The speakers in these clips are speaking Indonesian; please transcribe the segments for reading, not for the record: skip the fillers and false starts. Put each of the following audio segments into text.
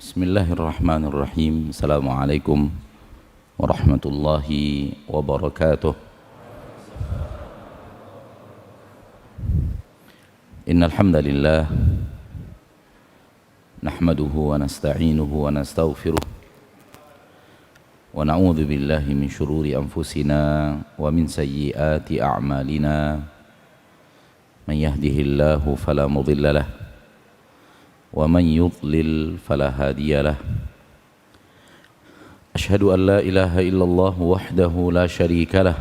Bismillahirrahmanirrahim. Assalamualaikum warahmatullahi wabarakatuh. Innal hamdalillah nahmaduhu wa nasta'inuhu wa nastaghfiruh wa na'udzu billahi min shururi anfusina wa min sayyiati a'malina. Man yahdihillahu fala mudilla lahu ومن يضلل فلا هادي له أشهد أن لا إله إلا الله وحده لا شريك له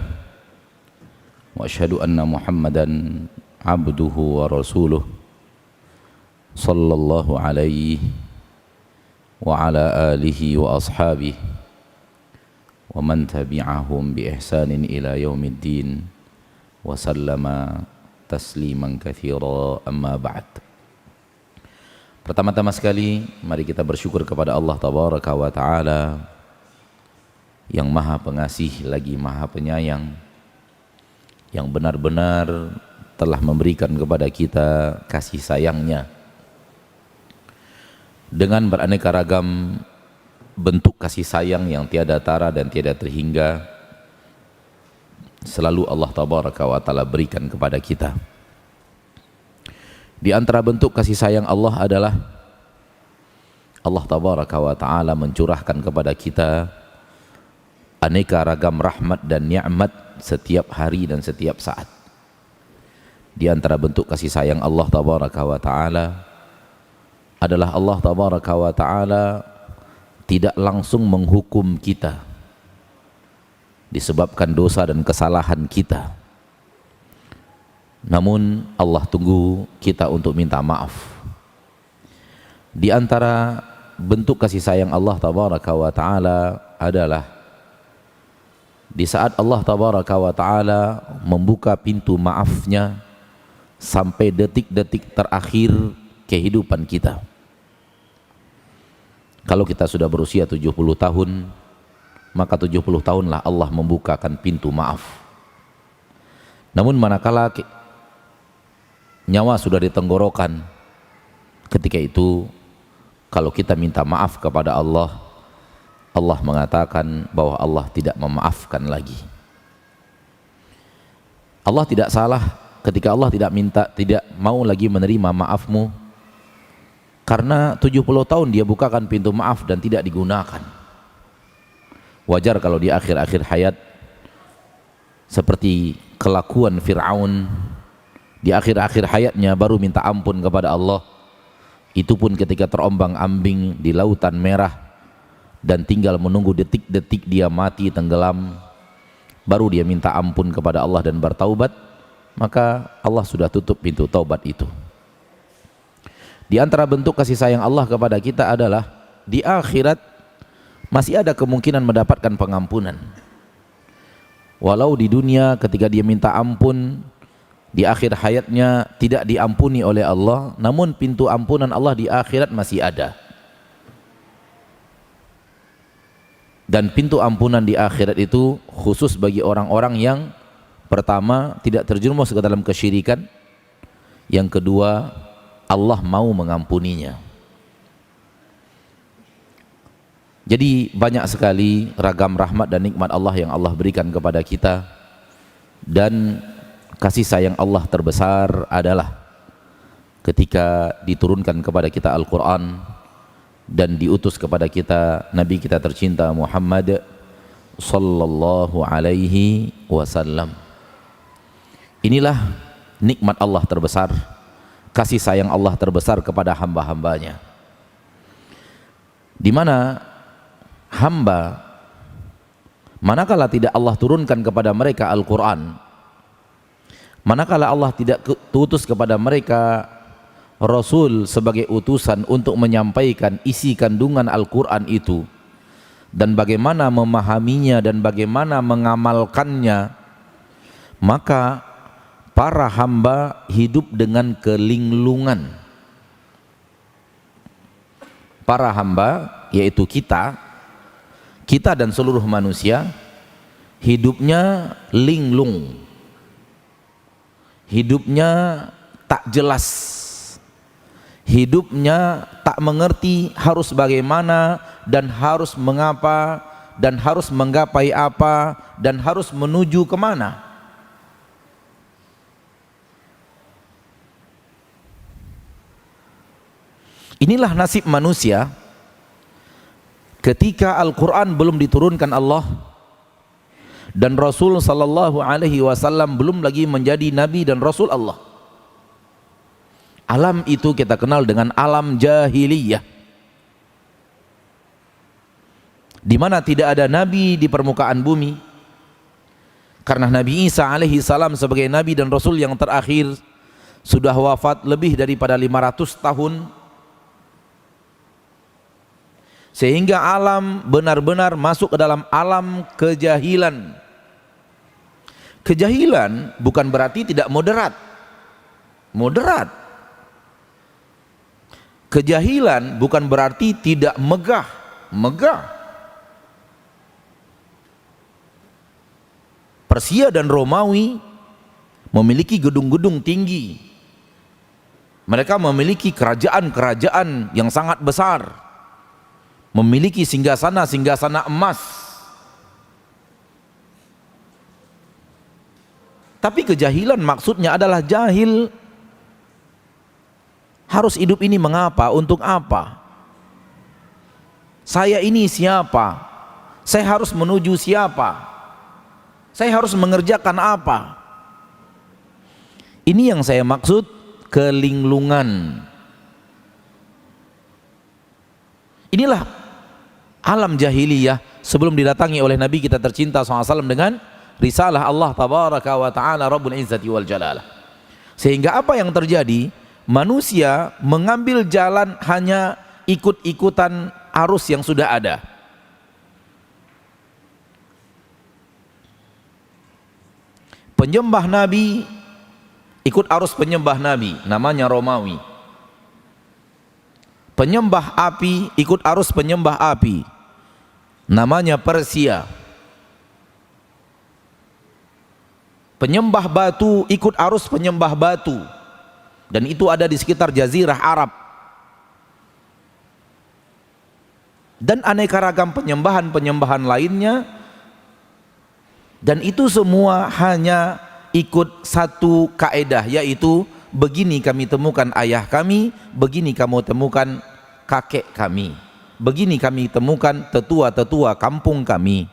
وأشهد أن محمدا عبده ورسوله صلى الله عليه وعلى آله وأصحابه ومن تبعهم بإحسان إلى يوم الدين وسلم تسليما كثيرا أما بعد. Pertama-tama sekali, mari kita bersyukur kepada Allah Tabaraka wa Ta'ala yang Maha Pengasih lagi Maha Penyayang, yang benar-benar telah memberikan kepada kita kasih sayangnya dengan beraneka ragam bentuk kasih sayang yang tiada tara dan tiada terhingga. Selalu Allah Tabaraka wa Ta'ala berikan kepada kita. Di antara bentuk kasih sayang Allah adalah Allah Tabaraka wa Ta'ala mencurahkan kepada kita aneka ragam rahmat dan nikmat setiap hari dan setiap saat. Di antara bentuk kasih sayang Allah Tabaraka wa Ta'ala adalah Allah Tabaraka wa Ta'ala tidak langsung menghukum kita disebabkan dosa dan kesalahan kita. Namun Allah tunggu kita untuk minta maaf. Di antara bentuk kasih sayang Allah Tabaraka wa Ta'ala adalah di saat Allah Tabaraka wa Ta'ala membuka pintu maafnya sampai detik-detik terakhir kehidupan kita. Kalau kita sudah berusia 70 tahun, maka 70 tahunlah Allah membukakan pintu maaf. Namun manakala nyawa sudah di tenggorokan, ketika itu kalau kita minta maaf kepada Allah, Allah mengatakan bahwa Allah tidak memaafkan lagi. Allah tidak salah ketika Allah tidak mau lagi menerima maafmu, karena 70 tahun dia bukakan pintu maaf dan tidak digunakan. Wajar kalau di akhir-akhir hayat seperti kelakuan Fir'aun, di akhir-akhir hayatnya baru minta ampun kepada Allah, itu pun ketika terombang-ambing di lautan merah dan tinggal menunggu detik-detik dia mati tenggelam, baru dia minta ampun kepada Allah dan bertaubat, maka Allah sudah tutup pintu taubat itu. Di antara bentuk kasih sayang Allah kepada kita adalah di akhirat masih ada kemungkinan mendapatkan pengampunan. Walau di dunia ketika dia minta ampun, di akhir hayatnya tidak diampuni oleh Allah, namun pintu ampunan Allah di akhirat masih ada. Dan pintu ampunan di akhirat itu khusus bagi orang-orang yang pertama tidak terjerumus ke dalam kesyirikan, yang kedua Allah mau mengampuninya. Jadi banyak sekali ragam rahmat dan nikmat Allah yang Allah berikan kepada kita, dan kasih sayang Allah terbesar adalah ketika diturunkan kepada kita Al-Quran dan diutus kepada kita Nabi kita tercinta Muhammad sallallahu alaihi wasallam. Inilah nikmat Allah terbesar, kasih sayang Allah terbesar kepada hamba-hambanya, di mana hamba manakala tidak Allah turunkan kepada mereka Al-Quran, manakala Allah tidak utus kepada mereka Rasul sebagai utusan untuk menyampaikan isi kandungan Al-Quran itu dan bagaimana memahaminya dan bagaimana mengamalkannya, maka para hamba hidup dengan kelinglungan. Para hamba, yaitu kita dan seluruh manusia, hidupnya linglung, hidupnya tak jelas, hidupnya tak tak mengerti harus bagaimana dan harus mengapa dan harus menggapai apa dan harus menuju kemana. Inilah nasib manusia ketika Al-Quran belum diturunkan Allah dan Rasul sallallahu alaihi wasallam belum lagi menjadi nabi dan rasul Allah. Alam itu kita kenal dengan alam jahiliyah, di mana tidak ada nabi di permukaan bumi, karena Nabi Isa alaihi salam sebagai nabi dan rasul yang terakhir sudah wafat lebih daripada 500 tahun, sehingga alam benar-benar masuk ke dalam alam kejahilan. Kejahilan bukan berarti tidak moderat. Moderat. Kejahilan bukan berarti tidak megah. Megah. Persia dan Romawi memiliki gedung-gedung tinggi. Mereka memiliki kerajaan-kerajaan yang sangat besar, memiliki singgasana-singgasana emas. Tapi kejahilan maksudnya adalah jahil. Harus hidup ini mengapa? Untuk apa? Saya ini siapa? Saya harus menuju siapa? Saya harus mengerjakan apa? Ini yang saya maksud kelinglungan. Inilah alam jahiliyah sebelum didatangi oleh Nabi kita tercinta SAW dengan risalah Allah tabaraka wa ta'ala Rabbul Izzati wal Jalalah. Sehingga apa yang terjadi? Manusia mengambil jalan hanya ikut-ikutan arus yang sudah ada. Penyembah Nabi ikut arus penyembah Nabi, namanya Romawi. Penyembah api ikut arus penyembah api, namanya Persia. Penyembah batu ikut arus penyembah batu, dan itu ada di sekitar Jazirah Arab. Dan aneka ragam penyembahan-penyembahan lainnya, dan itu semua hanya ikut satu kaedah, yaitu begini kami temukan ayah kami, begini kamu temukan kakek kami, begini kami temukan tetua-tetua kampung kami.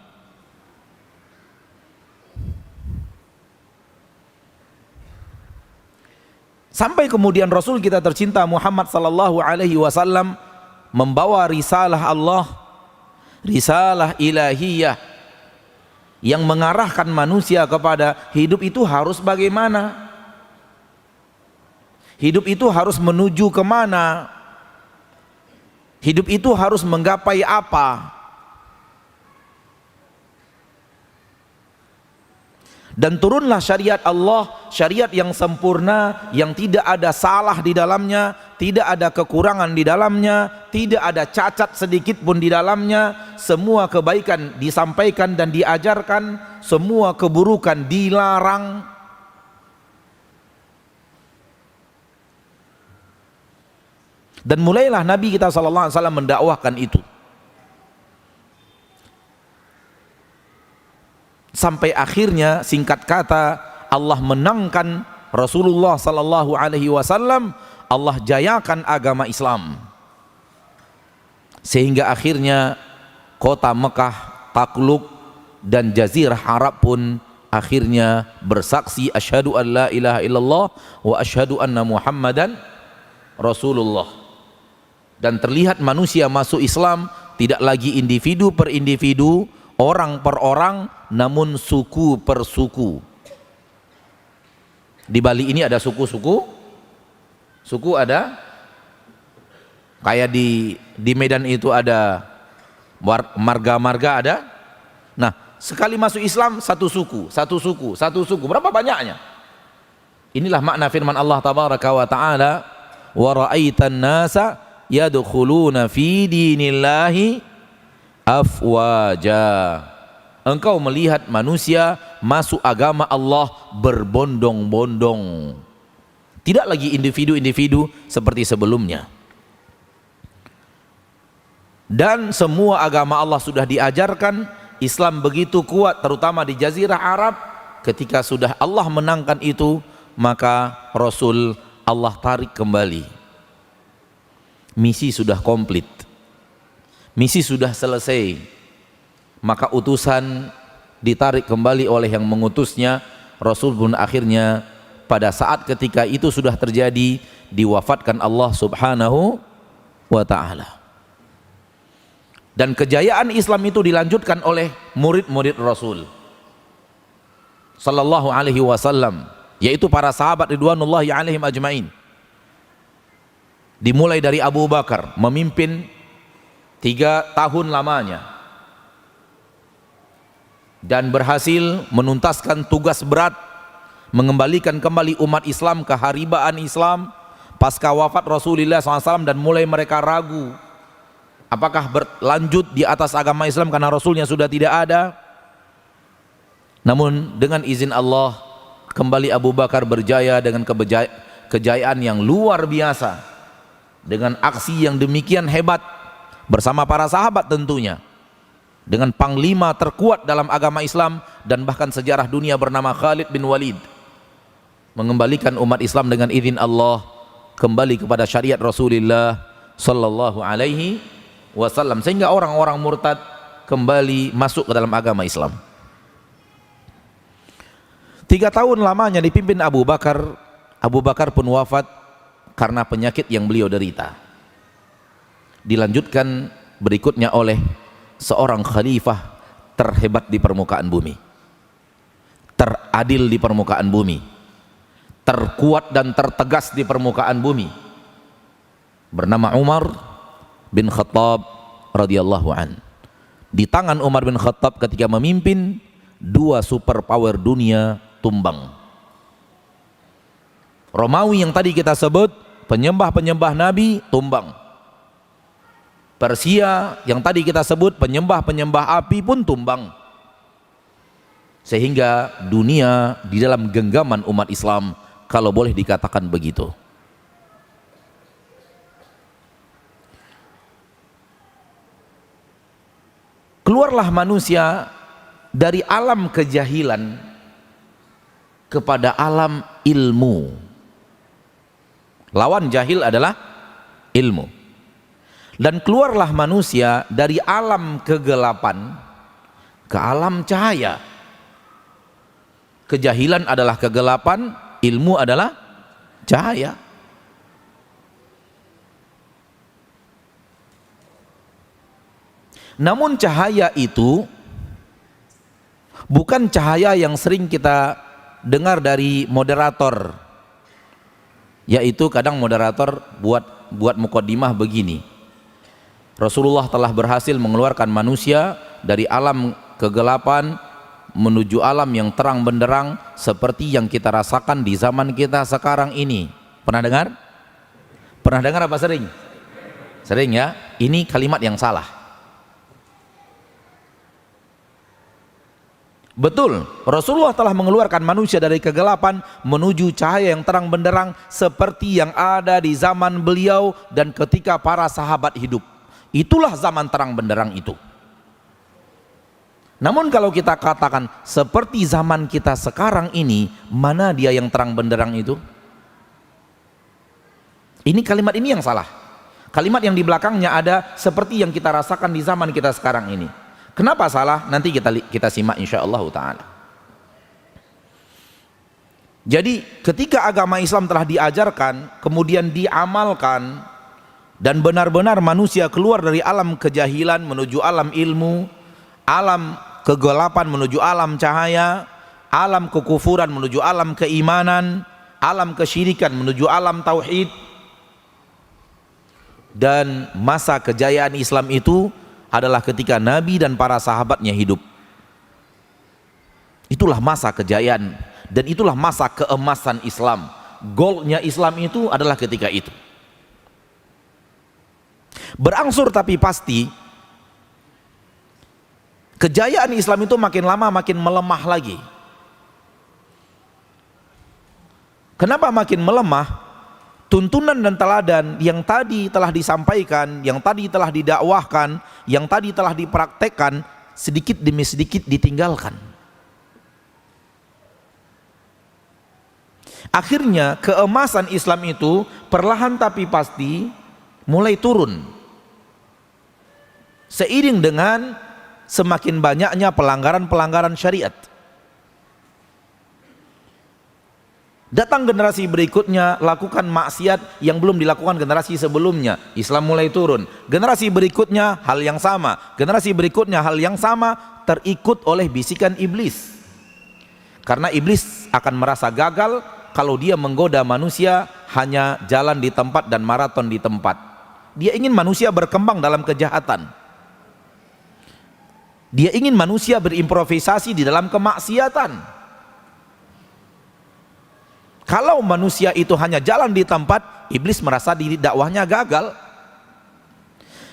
Sampai kemudian Rasul kita tercinta Muhammad sallallahu alaihi wasallam membawa risalah Allah, risalah ilahiyah yang mengarahkan manusia kepada hidup itu harus bagaimana, hidup itu harus menuju kemana, hidup itu harus menggapai apa. Dan turunlah syariat Allah, syariat yang sempurna, yang tidak ada salah di dalamnya, tidak ada kekurangan di dalamnya, tidak ada cacat sedikit pun di dalamnya. Semua kebaikan disampaikan dan diajarkan, semua keburukan dilarang. Dan mulailah Nabi kita sallallahu alaihi wasallam mendakwahkan itu. Sampai akhirnya singkat kata Allah menangkan Rasulullah sallallahu alaihi wasallam, Allah jayakan agama Islam. Sehingga akhirnya kota Mekah takluk dan Jazirah Arab pun akhirnya bersaksi asyhadu an la ilaha illallah wa asyhadu anna Muhammadan Rasulullah. Dan terlihat manusia masuk Islam tidak lagi individu per individu, orang per orang, namun suku per suku. Di Bali ini ada suku-suku, suku ada, kayak di Medan itu ada marga-marga ada. Nah, sekali masuk Islam satu suku, satu suku, satu suku, berapa banyaknya? Inilah makna firman Allah tabaraka wa ta'ala, wa ra'aitan nasa yadkhuluna fi dinillahi afwaja. Engkau melihat manusia masuk agama Allah berbondong-bondong, tidak lagi individu-individu seperti sebelumnya. Dan semua agama Allah sudah diajarkan. Islam begitu kuat terutama di Jazirah Arab. Ketika sudah Allah menangkan itu, maka Rasul Allah tarik kembali. Misi sudah komplit, misi sudah selesai, maka utusan ditarik kembali oleh yang mengutusnya. Rasul pun akhirnya pada saat ketika itu sudah terjadi, diwafatkan Allah subhanahu wa ta'ala. Dan kejayaan Islam itu dilanjutkan oleh murid-murid Rasul sallallahu alaihi wasallam, yaitu para sahabat ridwanullahi alaihim ajmain. Dimulai dari Abu Bakar memimpin 3 tahun lamanya dan berhasil menuntaskan tugas berat, mengembalikan kembali umat Islam ke haribaan Islam pasca wafat Rasulullah SAW, dan mulai mereka ragu apakah berlanjut di atas agama Islam karena Rasulnya sudah tidak ada. Namun dengan izin Allah kembali Abu Bakar berjaya dengan kejayaan yang luar biasa, dengan aksi yang demikian hebat bersama para sahabat tentunya, dengan panglima terkuat dalam agama Islam dan bahkan sejarah dunia bernama Khalid bin Walid, mengembalikan umat Islam dengan izin Allah kembali kepada syariat Rasulullah sallallahu alaihi wasallam, sehingga orang-orang murtad kembali masuk ke dalam agama Islam. 3 tahun lamanya dipimpin Abu Bakar. Abu Bakar pun wafat karena penyakit yang beliau derita. Dilanjutkan berikutnya oleh seorang khalifah terhebat di permukaan bumi, teradil di permukaan bumi, terkuat dan tertegas di permukaan bumi, bernama Umar bin Khattab radhiyallahu an. Di tangan Umar bin Khattab ketika memimpin, 2 superpower dunia tumbang. Romawi yang tadi kita sebut, penyembah-penyembah Nabi, tumbang. Persia yang tadi kita sebut, penyembah-penyembah api pun tumbang. Sehingga dunia di dalam genggaman umat Islam, kalau boleh dikatakan begitu. Keluarlah manusia dari alam kejahilan kepada alam ilmu. Lawan jahil adalah ilmu. Dan keluarlah manusia dari alam kegelapan ke alam cahaya. Kejahilan adalah kegelapan, ilmu adalah cahaya. Namun cahaya itu bukan cahaya yang sering kita dengar dari moderator, yaitu kadang moderator buat mukaddimah begini: Rasulullah telah berhasil mengeluarkan manusia dari alam kegelapan menuju alam yang terang benderang seperti yang kita rasakan di zaman kita sekarang ini. Pernah dengar? Pernah dengar apa sering? Sering ya? Ini kalimat yang salah. Betul, Rasulullah telah mengeluarkan manusia dari kegelapan menuju cahaya yang terang benderang seperti yang ada di zaman beliau dan ketika para sahabat hidup. Itulah zaman terang benderang itu. Namun kalau kita katakan seperti zaman kita sekarang ini, mana dia yang terang benderang itu? Ini kalimat ini yang salah. Kalimat yang di belakangnya ada seperti yang kita rasakan di zaman kita sekarang ini. Kenapa salah? Nanti kita simak insyaallah ta'ala. Jadi ketika agama Islam telah diajarkan, kemudian diamalkan, dan benar-benar manusia keluar dari alam kejahilan menuju alam ilmu, alam kegelapan menuju alam cahaya, alam kekufuran menuju alam keimanan, alam kesyirikan menuju alam tauhid, dan masa kejayaan Islam itu adalah ketika Nabi dan para sahabatnya hidup. Itulah masa kejayaan dan itulah masa keemasan Islam. Goalnya Islam itu adalah ketika itu. Berangsur tapi pasti kejayaan Islam itu makin lama makin melemah lagi. Kenapa makin melemah? tuntunan dan teladan yang tadi telah disampaikan, yang tadi telah didakwahkan, yang tadi telah dipraktekkan, sedikit demi sedikit ditinggalkan. Akhirnya keemasan Islam itu perlahan tapi pasti mulai turun, seiring dengan semakin banyaknya pelanggaran-pelanggaran syariat. Datang generasi berikutnya lakukan maksiat yang belum dilakukan generasi sebelumnya, Islam mulai turun. Generasi berikutnya hal yang sama, generasi berikutnya hal yang sama, terikut oleh bisikan iblis. Karena iblis akan merasa gagal kalau dia menggoda manusia hanya jalan di tempat dan maraton di tempat. Dia ingin manusia berkembang dalam kejahatan. Dia ingin manusia berimprovisasi di dalam kemaksiatan. Kalau manusia itu hanya jalan di tempat, iblis merasa diri dakwahnya gagal.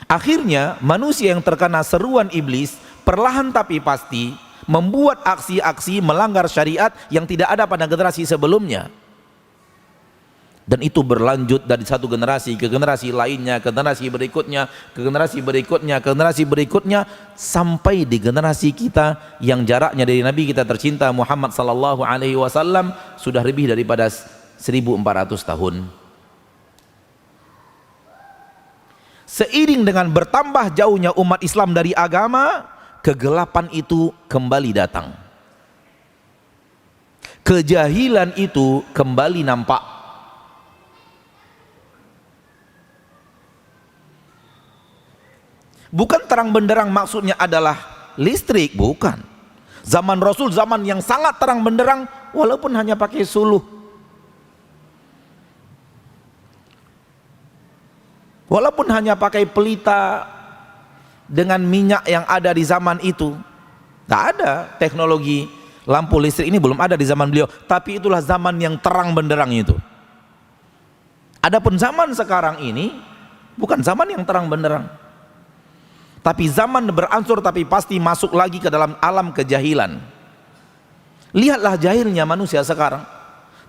Akhirnya manusia yang terkena seruan iblis perlahan tapi pasti membuat aksi-aksi melanggar syariat yang tidak ada pada generasi sebelumnya. Dan itu berlanjut dari satu generasi ke generasi lainnya, ke generasi berikutnya, ke generasi berikutnya, ke generasi berikutnya, sampai di generasi kita yang jaraknya dari Nabi kita tercinta Muhammad sallallahu alaihi wasallam sudah lebih daripada 1400 tahun. Seiring dengan bertambah jauhnya umat Islam dari agama, kegelapan itu kembali datang. Kejahilan itu kembali nampak. Bukan terang benderang maksudnya adalah listrik, bukan. Zaman Rasul zaman yang sangat terang benderang walaupun hanya pakai suluh. Walaupun hanya pakai pelita dengan minyak yang ada di zaman itu. Tak ada teknologi lampu listrik ini, belum ada di zaman beliau, tapi itulah zaman yang terang benderang itu. Adapun zaman sekarang ini bukan zaman yang terang benderang, tapi zaman berangsur tapi pasti masuk lagi ke dalam alam kejahilan. Lihatlah jahilnya manusia sekarang.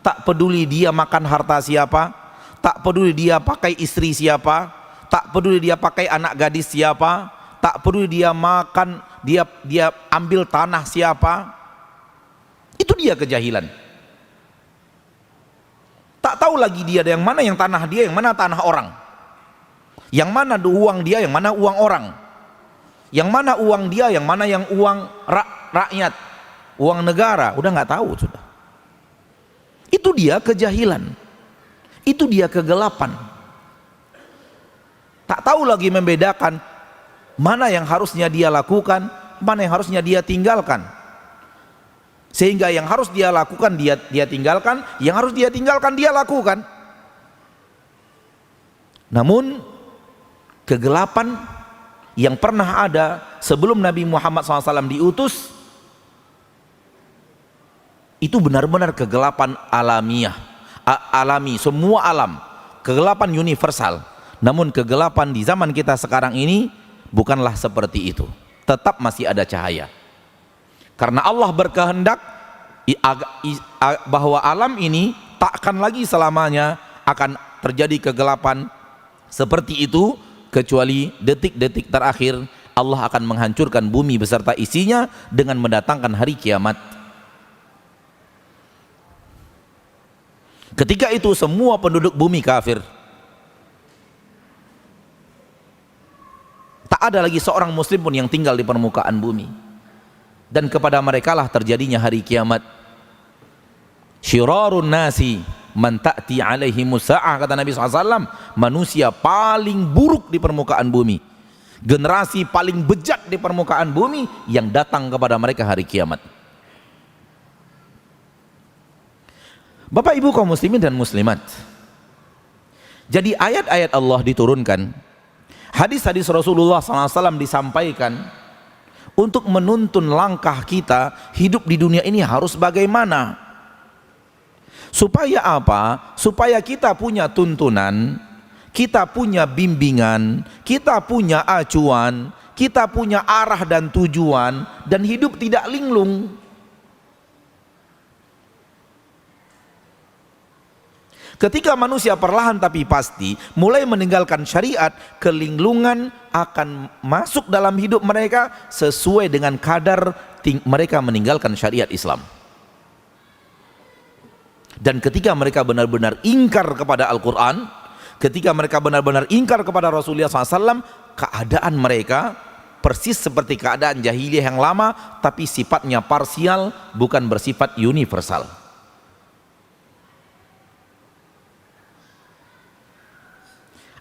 Tak peduli dia makan harta siapa, tak peduli dia pakai istri siapa, tak peduli dia pakai anak gadis siapa, tak peduli dia makan, dia ambil tanah siapa. Itu dia kejahilan. Tak tahu lagi dia yang mana yang tanah dia, yang mana tanah orang, yang mana uang dia, yang mana uang orang, yang mana uang dia, yang mana yang uang rakyat, uang negara, udah nggak tahu sudah. Itu dia kejahilan, itu dia kegelapan. Tak tahu lagi membedakan mana yang harusnya dia lakukan, mana yang harusnya dia tinggalkan. Sehingga yang harus dia lakukan dia tinggalkan, yang harus dia tinggalkan dia lakukan. Namun kegelapan yang pernah ada sebelum Nabi Muhammad SAW diutus itu benar-benar kegelapan alamiah, alami, semua alam, kegelapan universal. Namun kegelapan di zaman kita sekarang ini bukanlah seperti itu, tetap masih ada cahaya. Karena Allah berkehendak bahwa alam ini takkan lagi selamanya akan terjadi kegelapan seperti itu, kecuali detik-detik terakhir Allah akan menghancurkan bumi beserta isinya dengan mendatangkan hari kiamat. Ketika itu semua penduduk bumi kafir. Tak ada lagi seorang muslim pun yang tinggal di permukaan bumi. Dan kepada merekalah terjadinya hari kiamat. Syirarun nasi man ta'ti alaihi musa'ah, kata Nabi SAW, manusia paling buruk di permukaan bumi, generasi paling bejat di permukaan bumi yang datang kepada mereka hari kiamat. Bapak ibu kaum muslimin dan muslimat, jadi ayat-ayat Allah diturunkan, hadis-hadis Rasulullah SAW disampaikan untuk menuntun langkah kita hidup di dunia ini harus bagaimana. Supaya apa? Supaya kita punya tuntunan, kita punya bimbingan, kita punya acuan, kita punya arah dan tujuan, dan hidup tidak linglung. Ketika manusia perlahan tapi pasti mulai meninggalkan syariat, kelinglungan akan masuk dalam hidup mereka sesuai dengan kadar mereka meninggalkan syariat Islam. Dan ketika mereka benar-benar ingkar kepada Al-Quran, ketika mereka benar-benar ingkar kepada Rasulullah SAW, keadaan mereka persis seperti keadaan jahiliyah yang lama, tapi sifatnya parsial, bukan bersifat universal.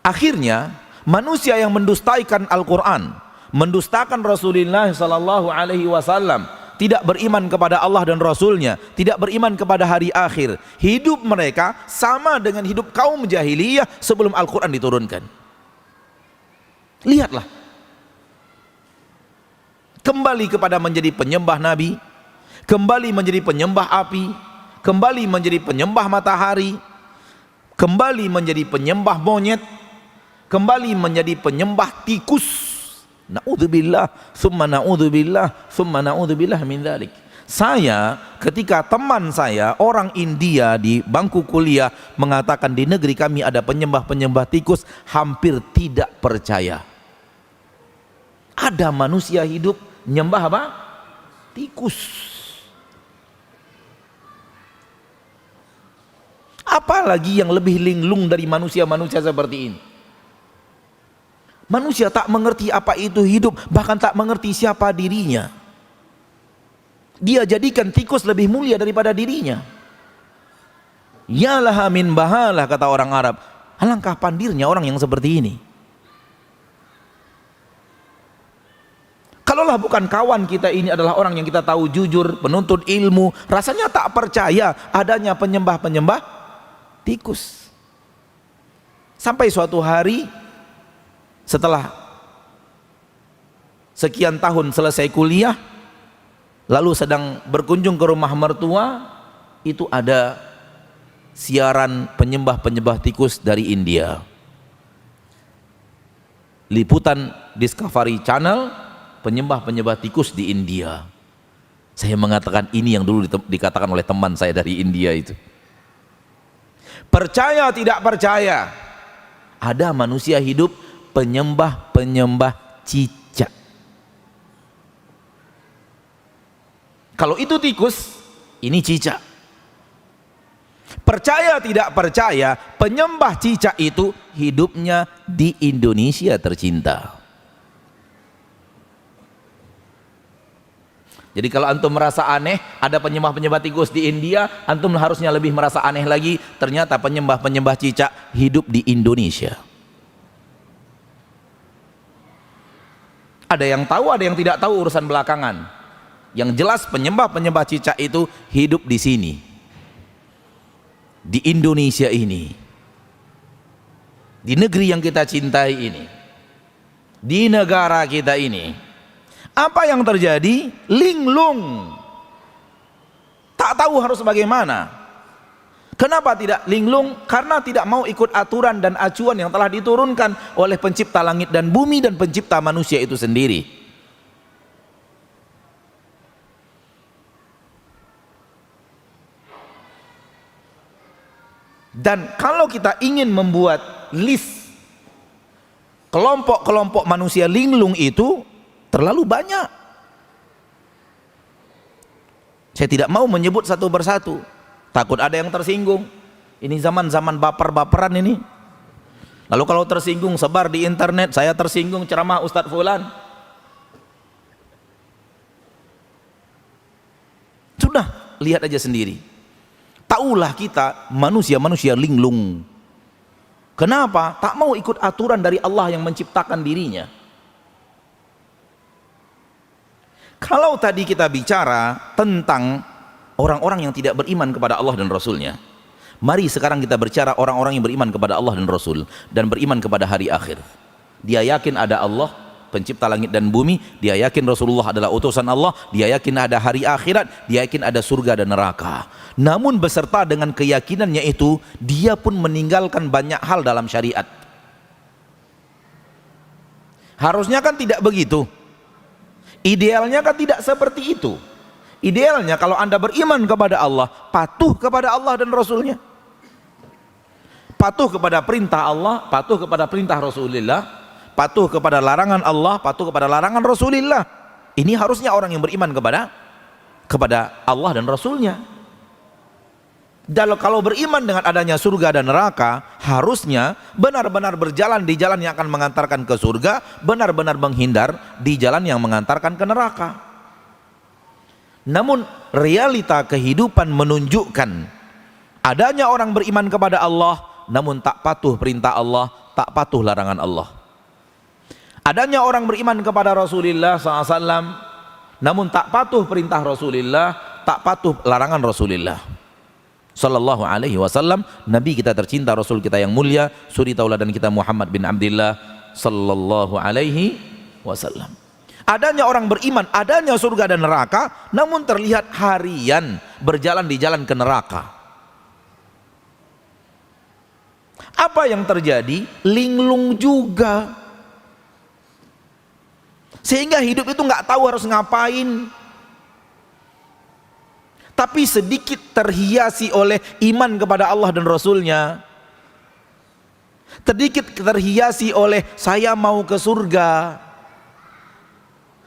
Akhirnya manusia yang mendustaikan Al-Quran, mendustakan Rasulullah SAW, tidak beriman kepada Allah dan Rasulnya, tidak beriman kepada hari akhir, hidup mereka sama dengan hidup kaum jahiliyah sebelum Al-Quran diturunkan. Lihatlah, kembali kepada menjadi penyembah Nabi, kembali menjadi penyembah api, kembali menjadi penyembah matahari, kembali menjadi penyembah monyet, kembali menjadi penyembah tikus. Na'udzubillah, summa na'udzubillah, summa na'udzubillah min dzalik. Saya, ketika teman saya orang India di bangku kuliah mengatakan di negeri kami ada penyembah-penyembah tikus, hampir tidak percaya. Ada manusia hidup nyembah apa? Tikus. Apalagi yang lebih linglung dari manusia-manusia seperti ini. Manusia tak mengerti apa itu hidup, bahkan tak mengerti siapa dirinya. Dia jadikan tikus lebih mulia daripada dirinya. Yalah min bahalah, kata orang Arab. Alangkah pandirnya orang yang seperti ini. Kalaulah bukan kawan kita ini adalah orang yang kita tahu jujur, penuntut ilmu, rasanya tak percaya adanya penyembah-penyembah tikus. Sampai suatu hari, setelah sekian tahun selesai kuliah, lalu sedang berkunjung ke rumah mertua, itu ada siaran penyembah-penyembah tikus dari India. Liputan Discovery Channel, penyembah-penyembah tikus di India. Saya mengatakan ini yang dulu dikatakan oleh teman saya dari India itu. Percaya tidak percaya, ada manusia hidup penyembah-penyembah cicak. Kalau itu tikus, ini cicak. Percaya tidak percaya, penyembah cicak itu hidupnya di Indonesia tercinta. Jadi kalau antum merasa aneh ada penyembah-penyembah tikus di India, antum harusnya lebih merasa aneh lagi, ternyata penyembah-penyembah cicak hidup di Indonesia. Ada yang tahu, ada yang tidak tahu, urusan belakangan. Yang jelas penyembah-penyembah cicak itu hidup di sini, di Indonesia ini, di negeri yang kita cintai ini, di negara kita ini. Apa yang terjadi? Linglung, tak tahu harus bagaimana. Kenapa tidak linglung? Karena tidak mau ikut aturan dan acuan yang telah diturunkan oleh pencipta langit dan bumi dan pencipta manusia itu sendiri. Dan kalau kita ingin membuat list kelompok-kelompok manusia linglung itu terlalu banyak. Saya tidak mau menyebut satu persatu, takut ada yang tersinggung. Ini zaman-zaman baper-baperan ini. Lalu kalau tersinggung sebar di internet, saya tersinggung ceramah Ustadz Fulan. Sudah, lihat aja sendiri. Taulah kita manusia-manusia linglung. Kenapa? Tak mau ikut aturan dari Allah yang menciptakan dirinya. Kalau tadi kita bicara tentang orang-orang yang tidak beriman kepada Allah dan Rasulnya, mari sekarang kita bicara orang-orang yang beriman kepada Allah dan Rasul dan beriman kepada hari akhir. Dia yakin ada Allah pencipta langit dan bumi, dia yakin Rasulullah adalah utusan Allah, dia yakin ada hari akhirat, dia yakin ada surga dan neraka. Namun beserta dengan keyakinannya itu, dia pun meninggalkan banyak hal dalam syariat. Harusnya kan tidak begitu. Idealnya kan tidak seperti itu. Idealnya kalau Anda beriman kepada Allah, patuh kepada Allah dan Rasulnya. patuh kepada perintah Allah, patuh kepada perintah Rasulullah, patuh kepada larangan Allah, patuh kepada larangan Rasulullah. Ini harusnya orang yang beriman kepada Allah dan Rasulnya. Dan kalau beriman dengan adanya surga dan neraka, harusnya benar-benar berjalan di jalan yang akan mengantarkan ke surga, benar-benar menghindar di jalan yang mengantarkan ke neraka. Namun realita kehidupan menunjukkan adanya orang beriman kepada Allah namun tak patuh perintah Allah, tak patuh larangan Allah. Adanya orang beriman kepada Rasulullah SAW namun tak patuh perintah Rasulullah, tak patuh larangan Rasulullah sallallahu alaihi wasallam, Nabi kita tercinta, Rasul kita yang mulia, suri tauladan kita Muhammad bin Abdullah sallallahu alaihi wasallam. Adanya orang beriman, adanya surga dan neraka, namun terlihat harian berjalan di jalan ke neraka. Apa yang terjadi? Linglung juga. Sehingga hidup itu nggak tahu harus ngapain. Tapi sedikit terhiasi oleh iman kepada Allah dan Rasulnya, sedikit terhiasi oleh saya mau ke surga,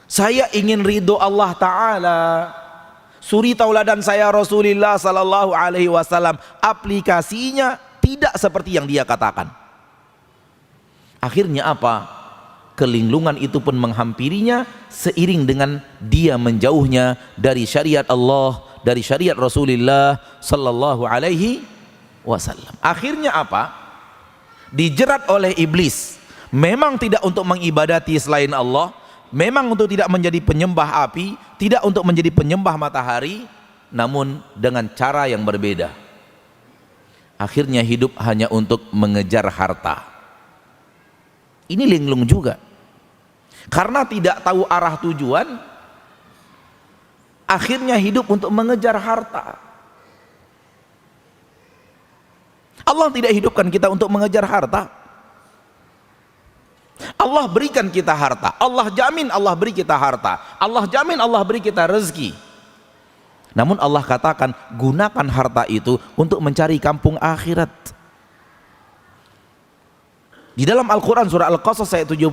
saya ingin ridho Allah Ta'ala, suri tauladan saya Rasulullah Sallallahu Alaihi Wasallam. Aplikasinya tidak seperti yang dia katakan. Akhirnya apa? Kelinglungan itu pun menghampirinya seiring dengan dia menjauhnya dari syariat Allah, dari syariat Rasulullah Sallallahu Alaihi Wasallam. Akhirnya apa? Dijerat oleh iblis. Memang tidak untuk mengibadati selain Allah, memang untuk tidak menjadi penyembah api, tidak untuk menjadi penyembah matahari, namun dengan cara yang berbeda. Akhirnya hidup hanya untuk mengejar harta. Ini linglung juga. Karena tidak tahu arah tujuan, akhirnya hidup untuk mengejar harta. Allah tidak hidupkan kita untuk mengejar harta. Allah berikan kita harta. Allah jamin Allah beri kita harta. Allah jamin Allah beri kita rezeki. Namun Allah katakan, gunakan harta itu untuk mencari kampung akhirat. Di dalam Al-Quran surah Al-Qasas ayat 77,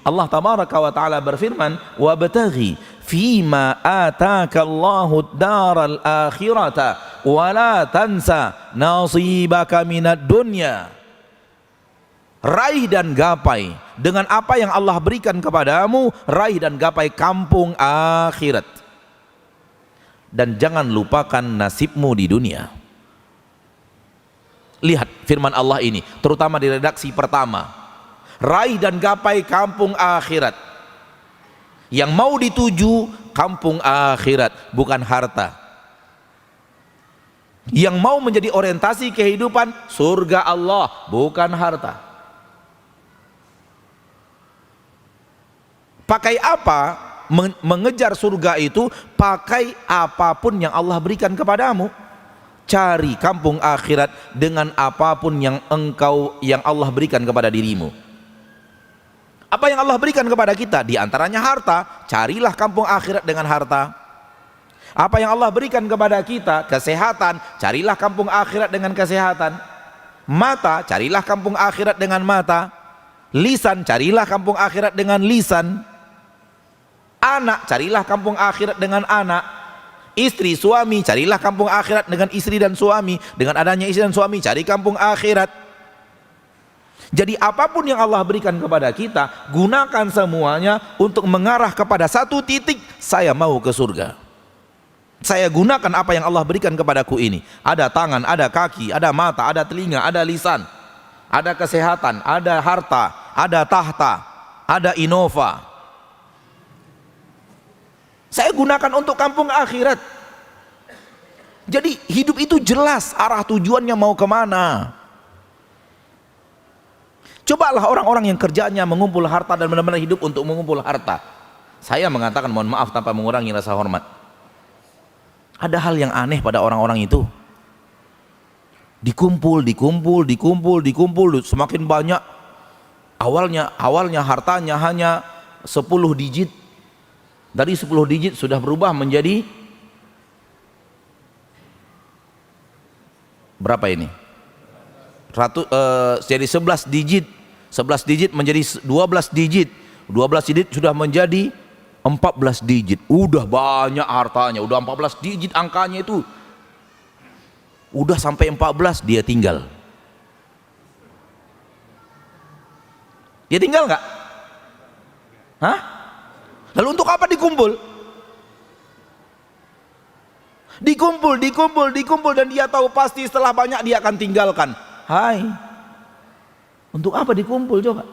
Allah tabaraka wa ta'ala berfirman, wabtaghi fima ataka Allahu daral akhirata wa la tansa nasibaka minad dunya. Raih dan gapai dengan apa yang Allah berikan kepadamu, raih dan gapai kampung akhirat, dan jangan lupakan nasibmu di dunia. Lihat firman Allah ini, terutama di redaksi pertama, raih dan gapai kampung akhirat. Yang mau dituju kampung akhirat, bukan harta. Yang mau menjadi orientasi kehidupan surga Allah, bukan harta. Pakai apa mengejar surga itu? Pakai apapun yang Allah berikan kepadamu. Cari kampung akhirat dengan apapun yang Allah berikan kepada dirimu. Apa yang Allah berikan kepada kita? Di antaranya harta. Carilah kampung akhirat dengan harta. Apa yang Allah berikan kepada kita? Kesehatan. Carilah kampung akhirat dengan kesehatan. Mata. Carilah kampung akhirat dengan mata. Lisan. Carilah kampung akhirat dengan lisan. Anak. Carilah kampung akhirat dengan anak. Istri, suami, carilah kampung akhirat dengan istri dan suami. Dengan adanya istri dan suami, cari kampung akhirat. Jadi apapun yang Allah berikan kepada kita, gunakan semuanya untuk mengarah kepada satu titik, saya mau ke surga. Saya gunakan apa yang Allah berikan kepadaku ini. Ada tangan, ada kaki, ada mata, ada telinga, ada lisan, ada kesehatan, ada harta, ada tahta, ada Innova. Saya gunakan untuk kampung akhirat. Jadi hidup itu jelas arah tujuannya mau kemana. Cobalah orang-orang yang kerjanya mengumpul harta dan benar-benar hidup untuk mengumpul harta. Saya mengatakan mohon maaf tanpa mengurangi rasa hormat. Ada hal yang aneh pada orang-orang itu. Dikumpul, semakin banyak. Awalnya hartanya hanya 10 digit. Dari 10 digit sudah berubah menjadi berapa ini? jadi 11 digit, 11 digit menjadi 12 digit, 12 digit sudah menjadi 14 digit. Udah banyak hartanya, udah 14 digit angkanya itu. Udah sampai 14 dia tinggal. Dia tinggal nggak? Hah? Lalu untuk apa dikumpul? Dikumpul dan dia tahu pasti setelah banyak dia akan tinggalkan. Hai, untuk apa dikumpul coba?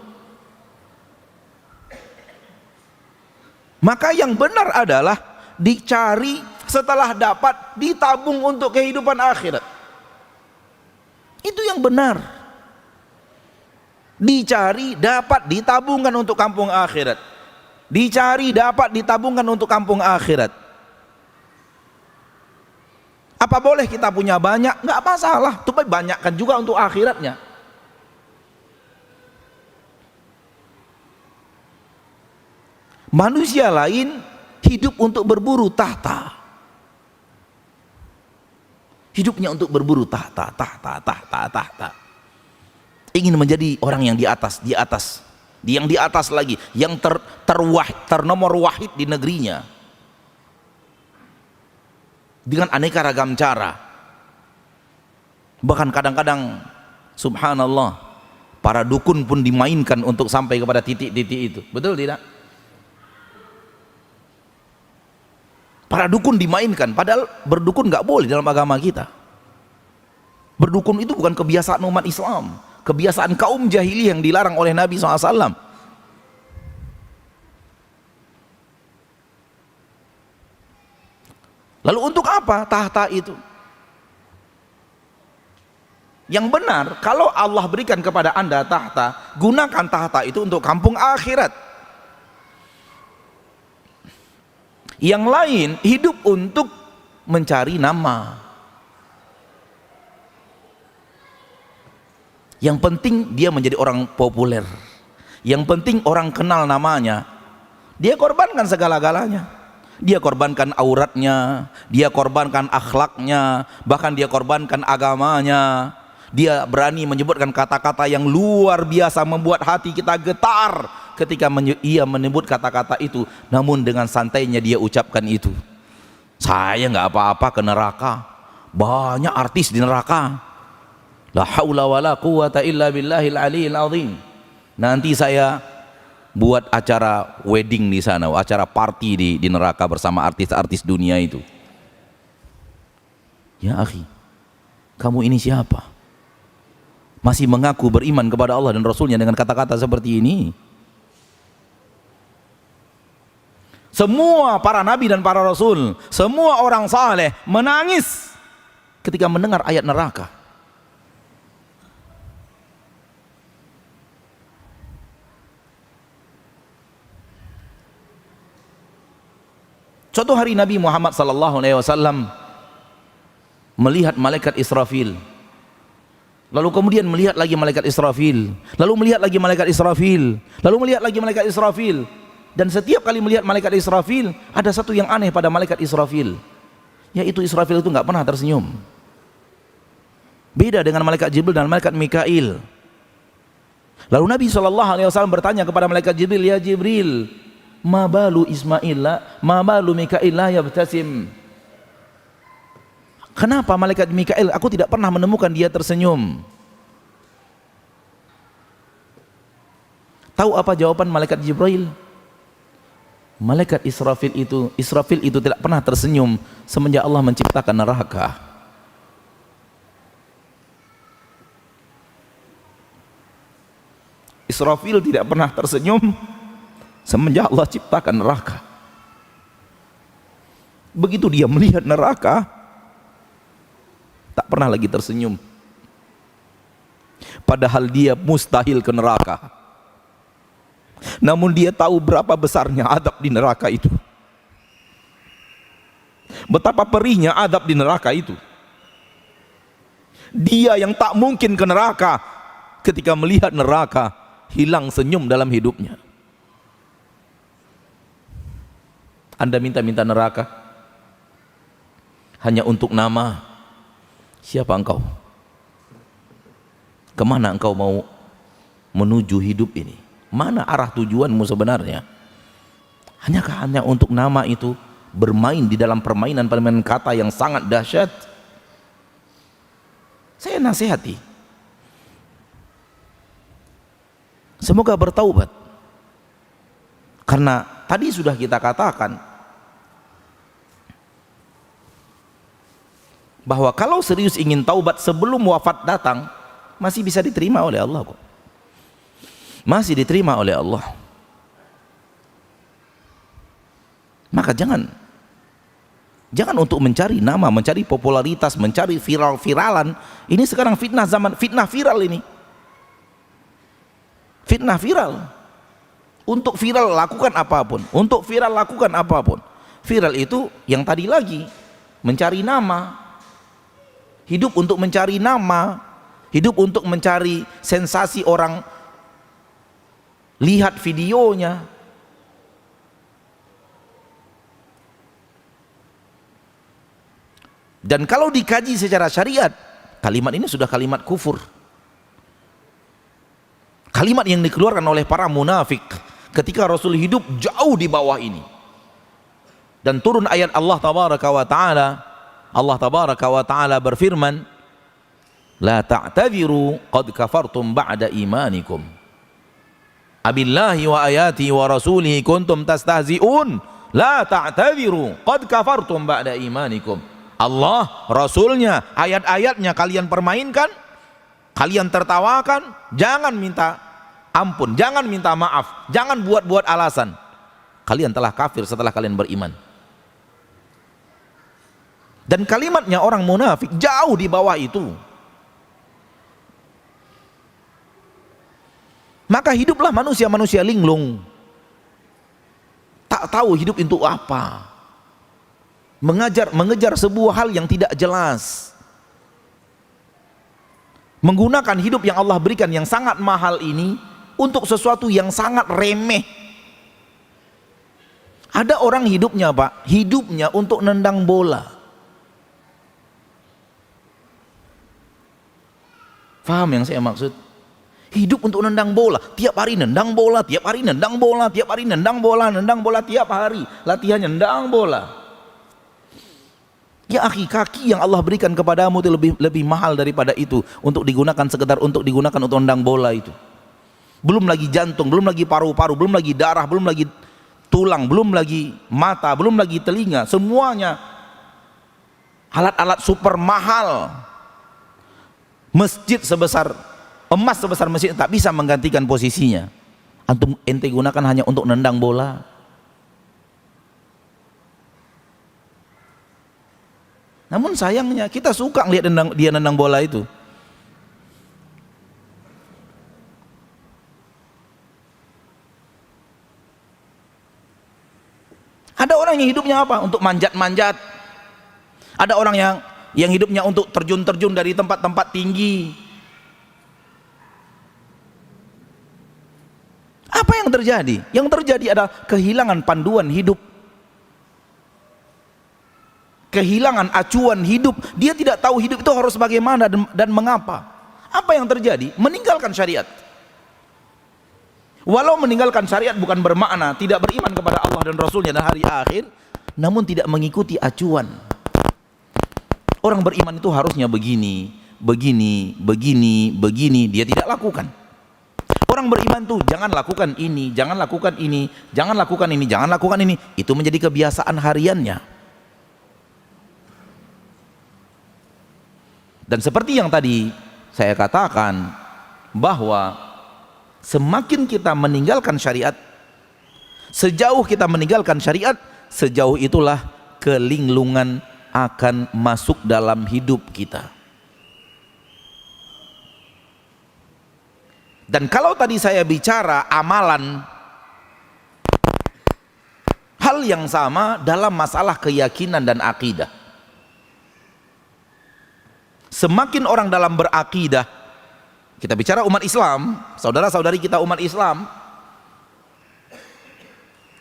Maka yang benar adalah dicari, setelah dapat ditabung untuk kehidupan akhirat. Itu yang benar. Dicari, dapat ditabungkan untuk kampung akhirat. Dicari, dapat ditabungkan untuk kampung akhirat. Apa boleh kita punya banyak? Nggak masalah, tapi banyakkan juga untuk akhiratnya. Manusia lain hidup untuk berburu tahta. Hidupnya untuk berburu tahta. Ingin menjadi orang yang di atas, yang di atas lagi, yang ternomor wahid di negerinya. Dengan aneka ragam cara. Bahkan kadang-kadang subhanallah, para dukun pun dimainkan untuk sampai kepada titik-titik itu. Betul tidak? Para dukun dimainkan, padahal berdukun nggak boleh dalam agama kita. Berdukun itu bukan kebiasaan umat Islam, kebiasaan kaum jahiliyah yang dilarang oleh Nabi SAW. Lalu untuk apa tahta itu? Yang benar, kalau Allah berikan kepada Anda tahta, gunakan tahta itu untuk kampung akhirat. Yang lain hidup untuk mencari nama. Yang penting dia menjadi orang populer. Yang penting orang kenal namanya. Dia korbankan segala-galanya. Dia korbankan auratnya, dia korbankan akhlaknya, bahkan dia korbankan agamanya. Dia berani menyebutkan kata-kata yang luar biasa, membuat hati kita getar ketika ia menyebut kata-kata itu. Namun dengan santainya dia ucapkan itu. Saya nggak apa-apa ke neraka. Banyak artis di neraka. La haula wala quwata illa billahil aliyil azim. Nanti saya buat acara wedding di sana, acara party di neraka bersama artis-artis dunia itu. Ya akhi, kamu ini siapa? Masih mengaku beriman kepada Allah dan Rasulnya dengan kata-kata seperti ini? Semua para nabi dan para rasul, semua orang saleh menangis ketika mendengar ayat neraka. Suatu hari Nabi Muhammad SAW melihat malaikat Israfil, lalu kemudian melihat lagi malaikat Israfil, lalu melihat lagi malaikat Israfil, lalu melihat lagi malaikat Israfil. Dan setiap kali melihat malaikat Israfil, ada satu yang aneh pada malaikat Israfil, yaitu Israfil itu nggak pernah tersenyum. Beda dengan malaikat Jibril dan malaikat Mikail. Lalu Nabi SAW bertanya kepada malaikat Jibril, ya Jibril, ma balu Ismail, ma balu Mikail la yabtasim. Kenapa malaikat Mikail aku tidak pernah menemukan dia tersenyum? Tahu apa jawaban malaikat Jibril? Malaikat Israfil itu tidak pernah tersenyum semenjak Allah menciptakan neraka. Israfil tidak pernah tersenyum semenjak Allah ciptakan neraka. Begitu dia melihat neraka, tak pernah lagi tersenyum. Padahal dia mustahil ke neraka. Namun dia tahu berapa besarnya adab di neraka itu. Betapa perihnya adab di neraka itu. Dia yang tak mungkin ke neraka, ketika melihat neraka, hilang senyum dalam hidupnya. Anda minta-minta neraka hanya untuk nama. Siapa engkau? Kemana engkau mau menuju hidup ini? Mana arah tujuanmu sebenarnya? Hanya untuk nama itu, bermain di dalam permainan kata yang sangat dahsyat? Saya nasihati, semoga bertaubat. Karena tadi sudah kita katakan bahwa kalau serius ingin taubat sebelum wafat datang, masih bisa diterima oleh Allah kok. Masih diterima oleh Allah. Maka jangan untuk mencari nama, mencari popularitas, mencari viral-viralan. Ini sekarang fitnah zaman, fitnah viral ini. Fitnah viral. Untuk viral lakukan apapun. Untuk viral lakukan apapun. Viral itu yang tadi lagi, mencari nama. Hidup untuk mencari nama, hidup untuk mencari sensasi orang lihat videonya. Dan kalau dikaji secara syariat, kalimat ini sudah kalimat kufur. Kalimat yang dikeluarkan oleh para munafik ketika Rasul hidup jauh di bawah ini. Dan turun ayat Allah tabaraka wa ta'ala. Allah tabaraka wa ta'ala berfirman, la ta'tadhiru qad kafartum ba'da imanikum. Abillahi wa ayati wa rasulihi kuntum tastahzi'un. La ta'tadhiru qad kafartum ba'da imanikum. Allah, Rasulnya, ayat-ayatnya kalian permainkan, kalian tertawakan, jangan minta ampun, jangan minta maaf, jangan buat-buat alasan. Kalian telah kafir setelah kalian beriman. Dan kalimatnya orang munafik jauh di bawah itu. Maka hiduplah manusia-manusia linglung, tak tahu hidup itu apa, mengejar sebuah hal yang tidak jelas, menggunakan hidup yang Allah berikan yang sangat mahal ini untuk sesuatu yang sangat remeh. Ada orang hidupnya Pak, hidupnya untuk nendang bola. Faham yang saya maksud? Hidup untuk nendang bola, tiap hari nendang bola, tiap hari nendang bola, tiap hari nendang bola, tiap hari latihannya nendang bola. Ya akhi, kaki yang Allah berikan kepadamu itu lebih mahal daripada itu, untuk digunakan sekedar untuk digunakan untuk nendang bola itu. Belum lagi jantung, belum lagi paru-paru, belum lagi darah, belum lagi tulang, belum lagi mata, belum lagi telinga, semuanya alat-alat super mahal. Masjid sebesar emas, sebesar masjid tak bisa menggantikan posisinya. Antum ente gunakan hanya untuk nendang bola. Namun sayangnya kita suka ngelihat dia nendang bola itu. Ada orang yang hidupnya apa? Untuk manjat-manjat. Ada orang yang hidupnya untuk terjun-terjun dari tempat-tempat tinggi. Apa yang terjadi? Yang terjadi adalah kehilangan panduan hidup, kehilangan acuan hidup. Dia tidak tahu hidup itu harus bagaimana dan mengapa. Apa yang terjadi? Meninggalkan syariat. Walau meninggalkan syariat bukan bermakna tidak beriman kepada Allah dan Rasulnya dan hari akhir, namun tidak mengikuti acuan. Orang beriman itu harusnya begini, begini, begini, begini, dia tidak lakukan. Orang beriman tuh jangan lakukan ini, jangan lakukan ini, jangan lakukan ini, jangan lakukan ini. Itu menjadi kebiasaan hariannya. Dan seperti yang tadi saya katakan, bahwa semakin kita meninggalkan syariat, sejauh kita meninggalkan syariat, sejauh itulah kelinglungan akan masuk dalam hidup kita. Dan kalau tadi saya bicara amalan, hal yang sama dalam masalah keyakinan dan akidah. Semakin orang dalam berakidah, kita bicara umat Islam, saudara-saudari kita umat Islam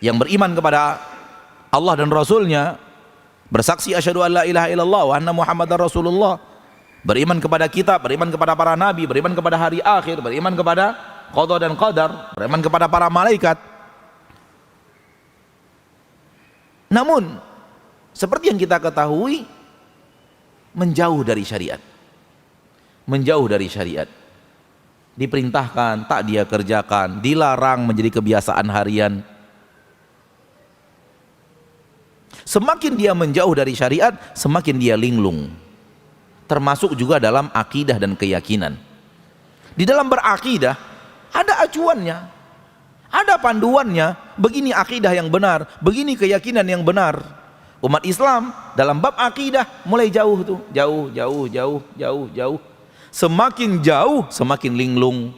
yang beriman kepada Allah dan Rasulnya, bersaksi asyhadu an la ilaha illallah wa anna muhammadar rasulullah, beriman kepada kitab, beriman kepada para nabi, beriman kepada hari akhir, beriman kepada qada dan qadar, beriman kepada para malaikat. Namun seperti yang kita ketahui, menjauh dari syariat. Menjauh dari syariat. Diperintahkan, tak dia kerjakan, dilarang menjadi kebiasaan harian. Semakin dia menjauh dari syariat, semakin dia linglung. Termasuk juga dalam akidah dan keyakinan. Di dalam berakidah ada acuannya, ada panduannya. Begini akidah yang benar, begini keyakinan yang benar. Umat Islam dalam bab akidah mulai jauh tuh, jauh. Semakin jauh semakin linglung.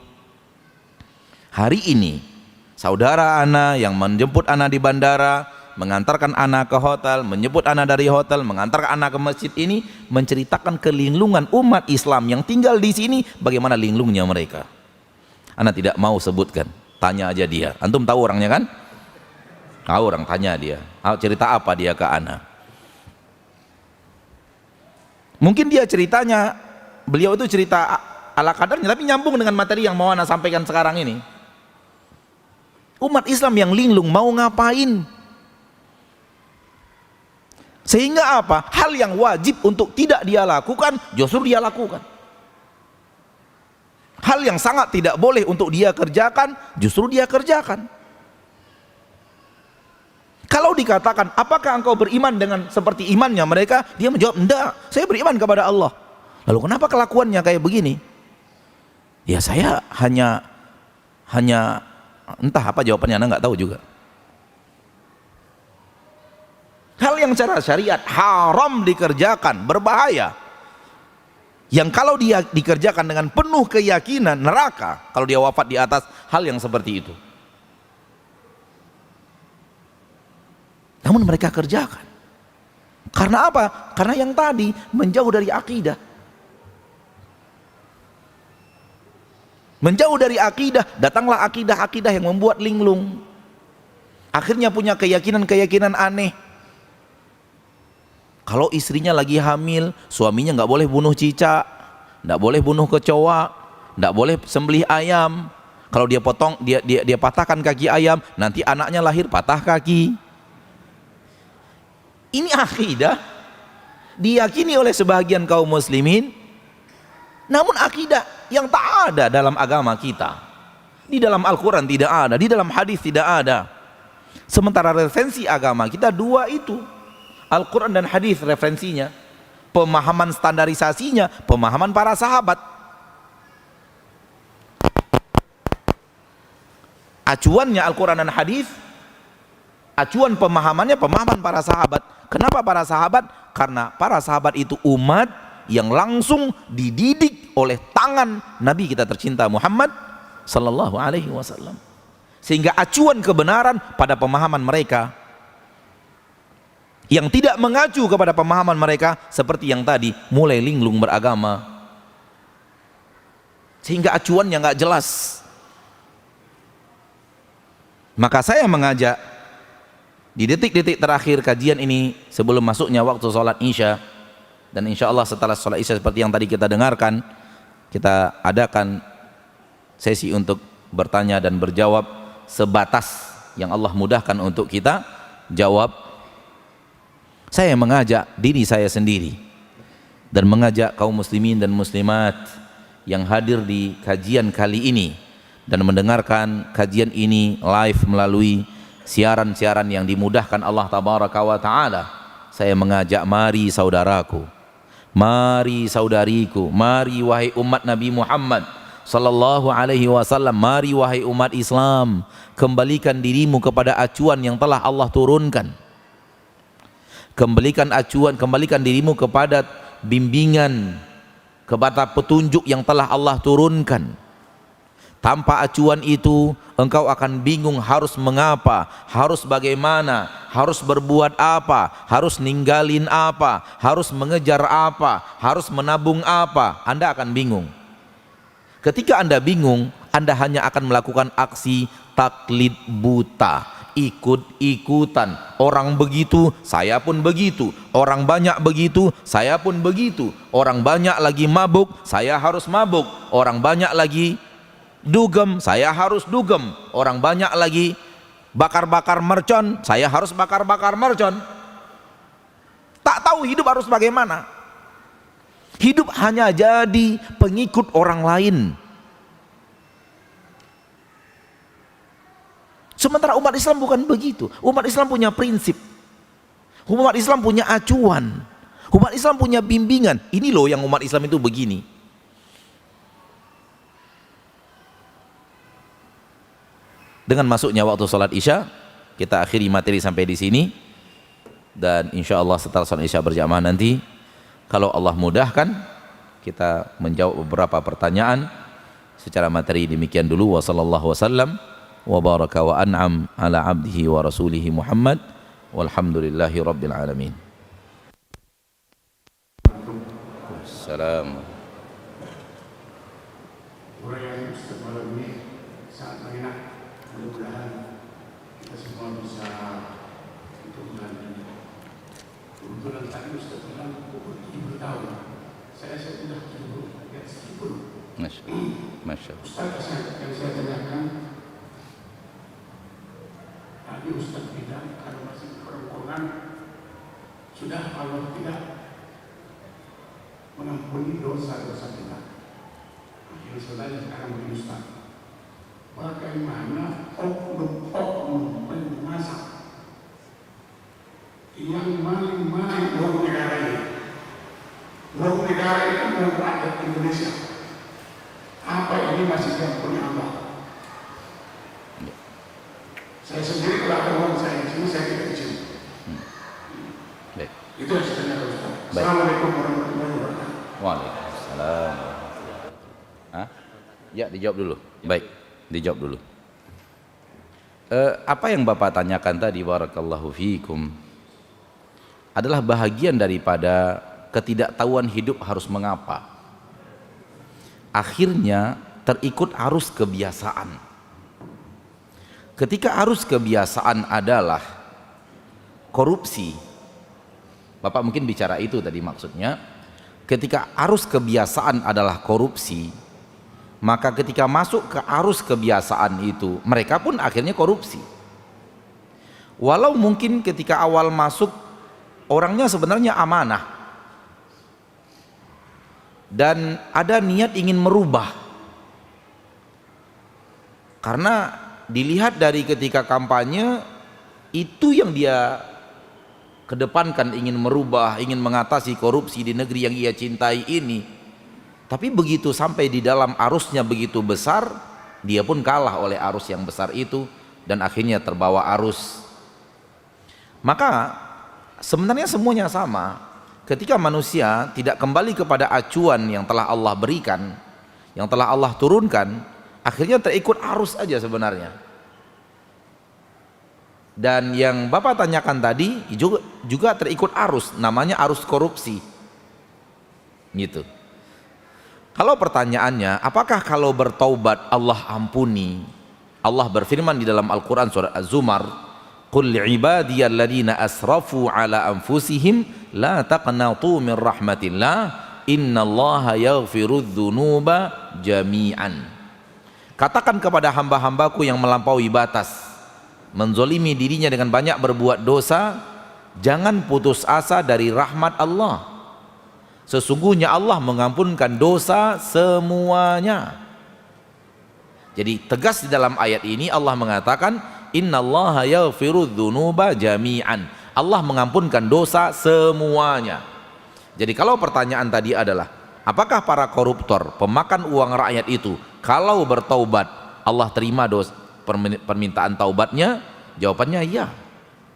Hari ini saudara ana yang menjemput ana di bandara, mengantarkan ana ke hotel, menjemput ana dari hotel, mengantarkan ana ke masjid ini, menceritakan kelinglungan umat Islam yang tinggal di sini, bagaimana linglungnya mereka. Ana tidak mau sebutkan, tanya aja dia. Antum tahu orangnya kan? Tahu orang, tanya dia. Cerita apa dia ke ana? Mungkin dia ceritanya, beliau itu cerita ala kadarnya, tapi nyambung dengan materi yang mau ana sampaikan sekarang ini. Umat Islam yang linglung mau ngapain? Sehingga apa? Hal yang wajib untuk tidak dia lakukan, justru dia lakukan. Hal yang sangat tidak boleh untuk dia kerjakan, justru dia kerjakan. Kalau dikatakan, apakah engkau beriman dengan seperti imannya mereka? Dia menjawab, enggak, saya beriman kepada Allah. Lalu kenapa kelakuannya kayak begini? Ya saya hanya entah apa jawabannya, anda nggak tahu juga. Hal yang secara syariat haram dikerjakan, berbahaya. Yang kalau dia dikerjakan dengan penuh keyakinan, neraka kalau dia wafat di atas hal yang seperti itu. Namun mereka kerjakan. Karena apa? Karena yang tadi menjauh dari akidah. Menjauh dari akidah, datanglah akidah-akidah yang membuat linglung. Akhirnya punya keyakinan-keyakinan aneh. Kalau istrinya lagi hamil, suaminya nggak boleh bunuh cicak, nggak boleh bunuh kecoa, nggak boleh sembelih ayam. Kalau dia potong, dia patahkan kaki ayam, nanti anaknya lahir patah kaki. Ini akidah diyakini oleh sebagian kaum muslimin, namun akidah yang tak ada dalam agama kita. Di dalam Al-Quran tidak ada, di dalam hadis tidak ada. Sementara referensi agama kita dua itu, Al-Quran dan hadis referensinya, pemahaman standarisasinya, pemahaman para sahabat. Acuannya Al-Quran dan hadis, acuan pemahamannya pemahaman para sahabat. Kenapa para sahabat? Karena para sahabat itu umat yang langsung dididik oleh tangan Nabi kita tercinta Muhammad sallallahu alaihi wasallam. Sehingga acuan kebenaran pada pemahaman mereka. Yang tidak mengacu kepada pemahaman mereka seperti yang tadi, mulai linglung beragama. Sehingga acuannya nggak jelas. Maka saya mengajak di detik-detik terakhir kajian ini sebelum masuknya waktu sholat isya, dan insya Allah setelah sholat isya seperti yang tadi kita dengarkan, kita adakan sesi untuk bertanya dan berjawab sebatas yang Allah mudahkan untuk kita jawab. Saya mengajak diri saya sendiri dan mengajak kaum muslimin dan muslimat yang hadir di kajian kali ini dan mendengarkan kajian ini live melalui siaran-siaran yang dimudahkan Allah tabaraka wa ta'ala. Saya mengajak, mari saudaraku, mari saudariku, mari wahai umat Nabi Muhammad sallallahu alaihi wasallam, mari wahai umat Islam, kembalikan dirimu kepada acuan yang telah Allah turunkan. Kembalikan dirimu kepada bimbingan, kepada petunjuk yang telah Allah turunkan. Tanpa acuan itu engkau akan bingung harus mengapa, harus bagaimana, harus berbuat apa, harus ninggalin apa, harus mengejar apa, harus menabung apa. Anda akan bingung. Ketika Anda bingung, Anda hanya akan melakukan aksi taklid buta, ikut-ikutan. Orang begitu, saya pun begitu. Orang banyak begitu, saya pun begitu. Orang banyak lagi mabuk, saya harus mabuk. Orang banyak lagi dugem, saya harus dugem. Orang banyak lagi bakar-bakar mercon, saya harus bakar-bakar mercon. Tak tahu hidup harus bagaimana. Hidup hanya jadi pengikut orang lain. Sementara umat Islam bukan begitu. Umat Islam punya prinsip. Umat Islam punya acuan. Umat Islam punya bimbingan. Ini loh yang umat Islam itu begini. Dengan masuknya waktu sholat Isya, kita akhiri materi sampai di sini. Dan insya Allah setelah sholat Isya berjamaah nanti, kalau Allah mudahkan, kita menjawab beberapa pertanyaan secara materi. Demikian dulu. Wassallallahu wasallam wa baraka wa an'am ala abdihi wa rasulihi Muhammad walhamdulillahi rabbil alamin. Salam. Uraian Ustaz malam ini sangat enak. Mudah-mudahan kita semua bisa untuk mengalami. Kebetulan tadi Ustaz bilang pukul 70 tahun. Saya sudah 70, ya 70. Masya Allah. Ustaz yang saya tanyakan, tadi Ustaz bilang kalau masih perempuan sudah Allah tidak mengampuni dosa-dosa kita. Yang sebenarnya sekarang begini Ustaz, bagaimana oknum-oknum penguasa yang maling-maling uang negara ini? Uang negara itu uang rakyat Indonesia. Apa ini masih diampuni Allah? Saya sendiri kalau ada uang saya di sini, saya tidak di sini. Baik. Itu yang saya tanyakan Ustaz. Baik. Assalamualaikum warahmatullahi wabarakatuh. Waalaikumsalam. Hah? Ya, dijawab dulu. Baik, dijawab dulu. Apa yang Bapak tanyakan tadi, barakallahu fiikum, adalah bahagian daripada ketidaktahuan hidup harus mengapa. Akhirnya terikut arus kebiasaan. Ketika arus kebiasaan adalah korupsi, Bapak mungkin bicara itu tadi maksudnya. Ketika arus kebiasaan adalah korupsi, maka ketika masuk ke arus kebiasaan itu, mereka pun akhirnya korupsi. Walau mungkin ketika awal masuk orangnya sebenarnya amanah dan ada niat ingin merubah, karena dilihat dari ketika kampanye itu yang dia kedepankan, ingin merubah, ingin mengatasi korupsi di negeri yang ia cintai ini. Tapi begitu sampai di dalam arusnya begitu besar, dia pun kalah oleh arus yang besar itu dan akhirnya terbawa arus. Maka sebenarnya semuanya sama. Ketika manusia tidak kembali kepada acuan yang telah Allah berikan, yang telah Allah turunkan, akhirnya terikut arus aja sebenarnya. Dan yang Bapak tanyakan tadi juga terikut arus, namanya arus korupsi. Gitu. Kalau pertanyaannya, apakah kalau bertaubat Allah ampuni? Allah berfirman di dalam Al-Quran surah Az-Zumar, "Qul li'ibadiyalladzina asrafu ala anfusihim la taqnatu min rahmatillah, innallaha yaghfirudz dzunuba jami'an." Katakan kepada hamba-hambaku yang melampaui batas, menzolimi dirinya dengan banyak berbuat dosa, jangan putus asa dari rahmat Allah. Sesungguhnya Allah mengampunkan dosa semuanya. Jadi tegas di dalam ayat ini Allah mengatakan, innallaha yaghfirudz dzunuba jami'an. Allah mengampunkan dosa semuanya. Jadi kalau pertanyaan tadi adalah, apakah para koruptor, pemakan uang rakyat itu kalau bertaubat Allah terima permintaan taubatnya? Jawabannya iya.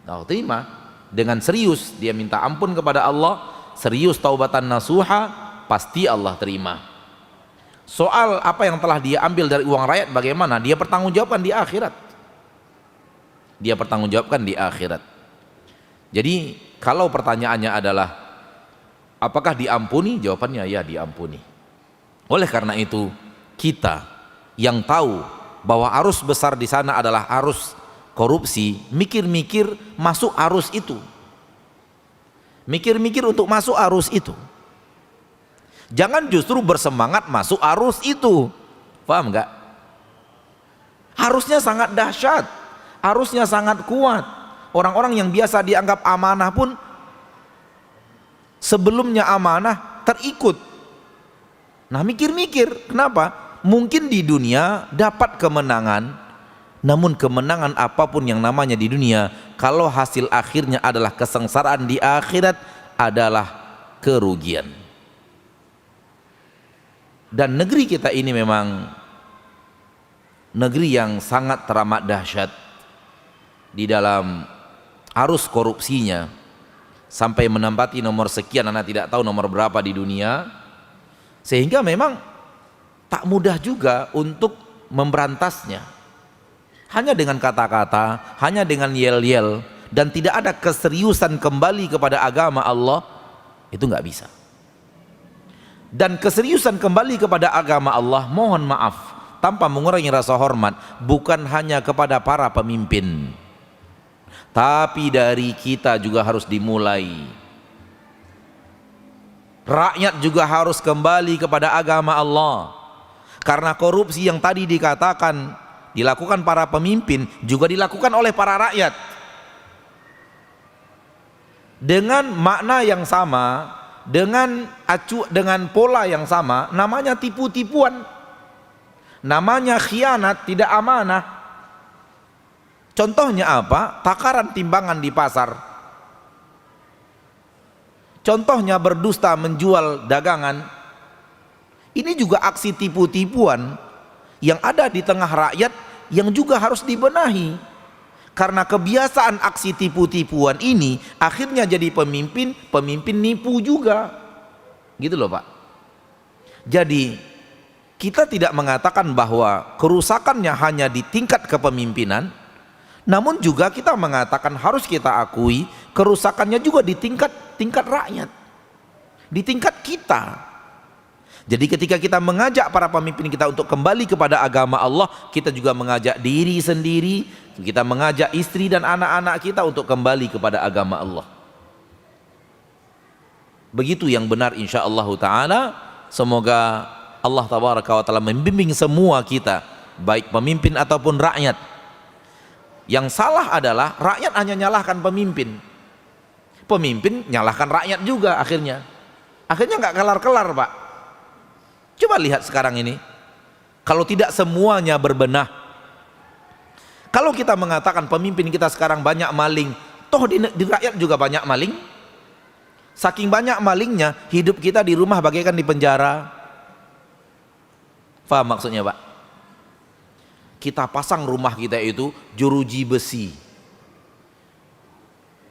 Allah terima. Dengan serius dia minta ampun kepada Allah, serius taubatan nasuha, pasti Allah terima. Soal apa yang telah dia ambil dari uang rakyat bagaimana? Dia pertanggungjawabkan di akhirat. Dia pertanggungjawabkan di akhirat. Jadi kalau pertanyaannya adalah apakah diampuni? Jawabannya ya, diampuni. Oleh karena itu kita yang tahu bahwa arus besar di sana adalah arus korupsi, mikir-mikir masuk arus itu. Mikir-mikir untuk masuk arus itu. Jangan justru bersemangat masuk arus itu. Paham enggak? Harusnya sangat dahsyat, harusnya sangat kuat. Orang-orang yang biasa dianggap amanah pun sebelumnya amanah terikut. Nah, mikir-mikir, kenapa? Mungkin di dunia dapat kemenangan, namun kemenangan apapun yang namanya di dunia, kalau hasil akhirnya adalah kesengsaraan di akhirat, adalah kerugian. Dan negeri kita ini memang negeri yang sangat teramat dahsyat di dalam arus korupsinya, sampai menempati nomor sekian, anak tidak tahu nomor berapa di dunia, sehingga memang tak mudah juga untuk memberantasnya. Hanya dengan kata-kata, hanya dengan yel-yel, dan tidak ada keseriusan kembali kepada agama Allah, itu nggak bisa. Dan keseriusan kembali kepada agama Allah, mohon maaf, tanpa mengurangi rasa hormat, bukan hanya kepada para pemimpin, tapi dari kita juga harus dimulai. Rakyat juga harus kembali kepada agama Allah. Karena korupsi yang tadi dikatakan dilakukan para pemimpin juga dilakukan oleh para rakyat dengan makna yang sama, dengan pola yang sama, namanya tipu-tipuan, namanya khianat, tidak amanah. Contohnya apa? Takaran timbangan di pasar, contohnya berdusta menjual dagangan. Ini juga aksi tipu-tipuan yang ada di tengah rakyat yang juga harus dibenahi. Karena kebiasaan aksi tipu-tipuan ini akhirnya jadi pemimpin nipu juga. Gitu loh Pak. Jadi kita tidak mengatakan bahwa kerusakannya hanya di tingkat kepemimpinan, namun juga kita mengatakan, harus kita akui, kerusakannya juga di tingkat rakyat, di tingkat kita. Jadi ketika kita mengajak para pemimpin kita untuk kembali kepada agama Allah, kita juga mengajak diri sendiri, kita mengajak istri dan anak-anak kita untuk kembali kepada agama Allah. Begitu yang benar insyaallah ta'ala. Semoga Allah tabaraka wa ta'ala membimbing semua kita, baik pemimpin ataupun rakyat. Yang salah adalah rakyat hanya nyalahkan pemimpin, pemimpin nyalahkan rakyat juga, akhirnya nggak kelar-kelar Pak. Coba lihat sekarang ini, kalau tidak semuanya berbenah, kalau kita mengatakan pemimpin kita sekarang banyak maling, toh di rakyat juga banyak maling. Saking banyak malingnya, hidup kita di rumah bagaikan di penjara. Paham maksudnya Pak? Kita pasang rumah kita itu jeruji besi,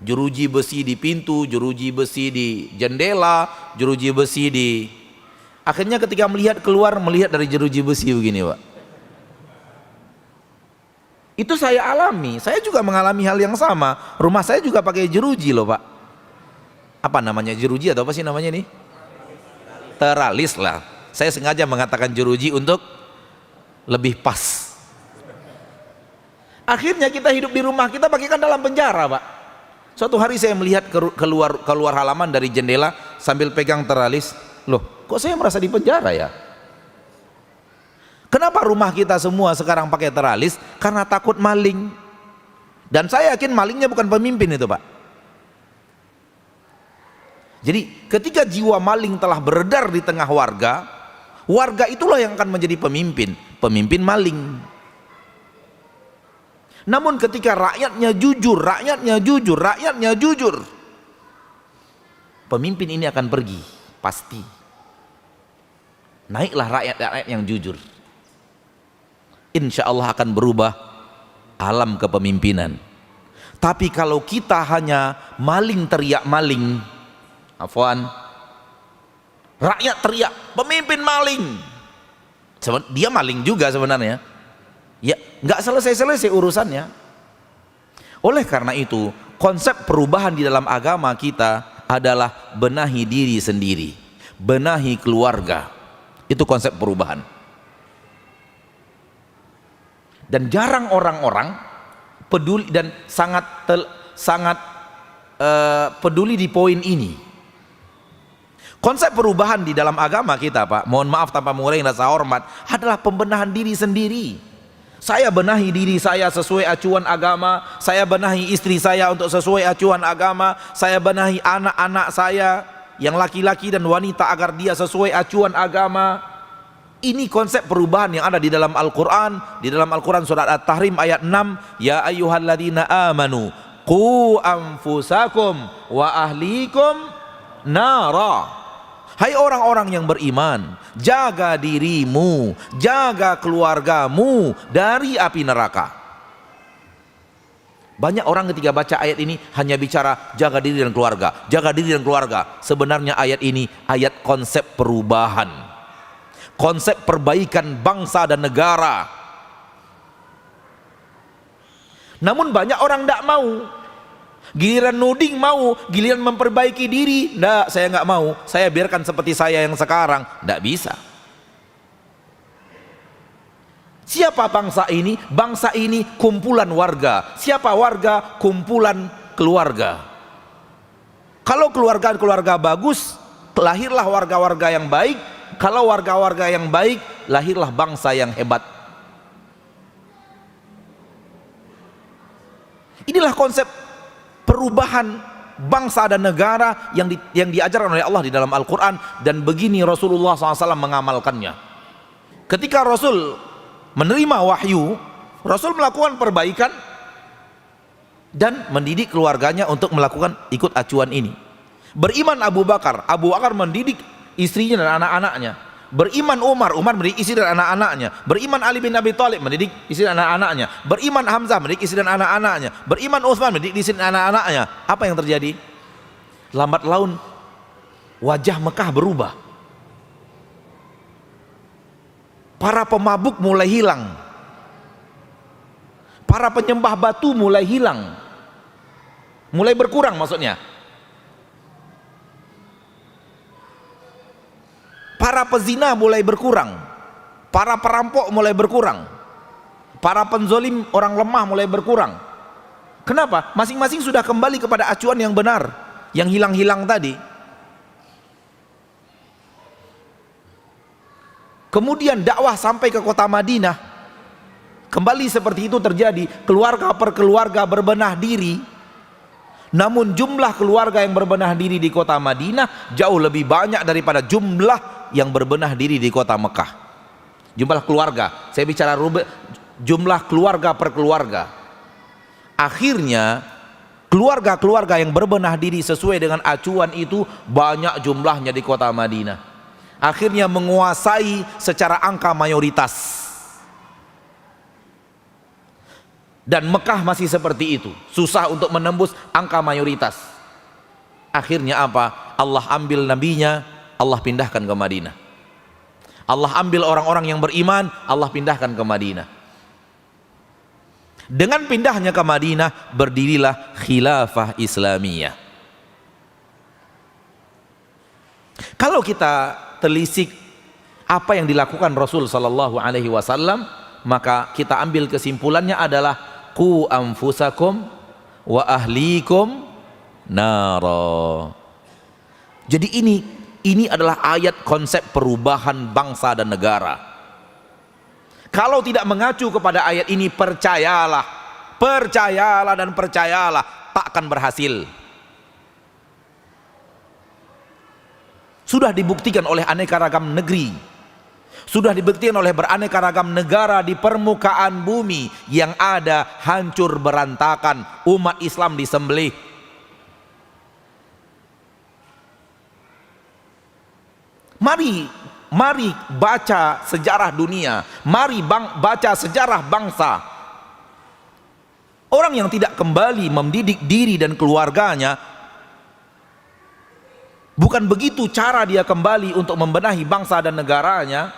jeruji besi di pintu, jeruji besi di jendela, jeruji besi di... Akhirnya ketika melihat keluar, melihat dari jeruji besi begini Pak. Itu saya alami, saya juga mengalami hal yang sama. Rumah saya juga pakai jeruji loh Pak. Apa namanya, jeruji atau apa sih namanya ini? Teralis lah. Saya sengaja mengatakan jeruji untuk lebih pas. Akhirnya kita hidup di rumah kita bagaikan dalam penjara Pak. Suatu hari saya melihat keluar halaman dari jendela sambil pegang teralis. Loh, kok saya merasa di penjara ya? Kenapa rumah kita semua sekarang pakai teralis? Karena takut maling. Dan saya yakin malingnya bukan pemimpin itu Pak. Jadi ketika jiwa maling telah beredar di tengah warga, warga itulah yang akan menjadi pemimpin maling. Namun ketika rakyatnya jujur, pemimpin ini akan pergi, pasti. Naiklah rakyat yang jujur, insya Allah akan berubah alam kepemimpinan. Tapi kalau kita hanya maling teriak maling, rakyat teriak pemimpin maling, dia maling juga sebenarnya, ya nggak selesai urusannya. Oleh karena itu, konsep perubahan di dalam agama kita adalah benahi diri sendiri, benahi keluarga. Itu konsep perubahan. Dan jarang orang-orang peduli dan sangat peduli di poin ini. Konsep perubahan di dalam agama kita, Pak, mohon maaf tanpa mengurangi rasa hormat, adalah pembenahan diri sendiri. Saya benahi diri saya sesuai acuan agama, saya benahi istri saya untuk sesuai acuan agama, saya benahi anak-anak saya yang laki-laki dan wanita agar dia sesuai acuan agama. Ini konsep perubahan yang ada di dalam Al-Quran. Di dalam Al-Quran surat At-Tahrim ayat 6, ya ayyuhalladzina amanu qu anfusakum wa ahlikum nara. Hai orang-orang yang beriman, jaga dirimu, jaga keluargamu dari api neraka. Banyak orang ketika baca ayat ini hanya bicara jaga diri dan keluarga, jaga diri dan keluarga. Sebenarnya ayat ini ayat konsep perubahan, konsep perbaikan bangsa dan negara. Namun banyak orang tidak mau. Giliran nuding mau, giliran memperbaiki diri, enggak, saya nggak mau, saya biarkan seperti saya yang sekarang. Enggak bisa. Siapa bangsa ini? Bangsa ini kumpulan warga. Siapa warga? Kumpulan keluarga. Kalau keluarga-keluarga bagus, lahirlah warga-warga yang baik. Kalau warga-warga yang baik, lahirlah bangsa yang hebat. Inilah konsep perubahan bangsa dan negara yang diajarkan oleh Allah di dalam Al-Quran, dan begini Rasulullah SAW mengamalkannya. Ketika Rasul menerima wahyu, Rasul melakukan perbaikan dan mendidik keluarganya untuk melakukan ikut acuan ini. Beriman Abu Bakar mendidik istrinya dan anak-anaknya. Beriman Umar mendidik istri dan anak-anaknya. Beriman Ali bin Abi Thalib mendidik istri dan anak-anaknya. Beriman Hamzah mendidik istri dan anak-anaknya. Beriman Utsman mendidik istri dan anak-anaknya. Apa yang terjadi? Lambat laun wajah Mekah berubah. Para pemabuk mulai hilang. Para penyembah batu mulai hilang. Mulai berkurang maksudnya. Para pezina mulai berkurang, para perampok mulai berkurang, para penzolim orang lemah mulai berkurang. Kenapa? Masing-masing sudah kembali kepada acuan yang benar, yang hilang-hilang tadi. Kemudian dakwah sampai ke kota Madinah, kembali seperti itu terjadi, keluarga per keluarga berbenah diri. Namun jumlah keluarga yang berbenah diri di kota Madinah jauh lebih banyak daripada jumlah yang berbenah diri di kota Mekah. Jumlah keluarga, saya bicara jumlah keluarga per keluarga. Akhirnya keluarga-keluarga yang berbenah diri sesuai dengan acuan itu banyak jumlahnya di kota Madinah. Akhirnya menguasai secara angka mayoritas. Dan Mekah masih seperti itu, susah untuk menembus angka mayoritas. Akhirnya apa? Allah ambil nabinya, Allah pindahkan ke Madinah. Allah ambil orang-orang yang beriman, Allah pindahkan ke Madinah. Dengan pindahnya ke Madinah, berdirilah khilafah Islamiyah. Kalau kita telisik apa yang dilakukan Rasul sallallahu alaihi wasallam, maka kita ambil kesimpulannya adalah qu anfusakum wa ahlikum nara. Jadi ini adalah ayat konsep perubahan bangsa dan negara. Kalau tidak mengacu kepada ayat ini, percayalah dan percayalah, tak akan berhasil. Sudah dibuktikan oleh aneka ragam negeri, sudah dibuktikan oleh beraneka ragam negara di permukaan bumi yang ada hancur berantakan, umat Islam disembelih. Mari baca sejarah dunia, mari baca sejarah bangsa. Orang yang tidak kembali mendidik diri dan keluarganya, bukan begitu cara dia kembali untuk membenahi bangsa dan negaranya,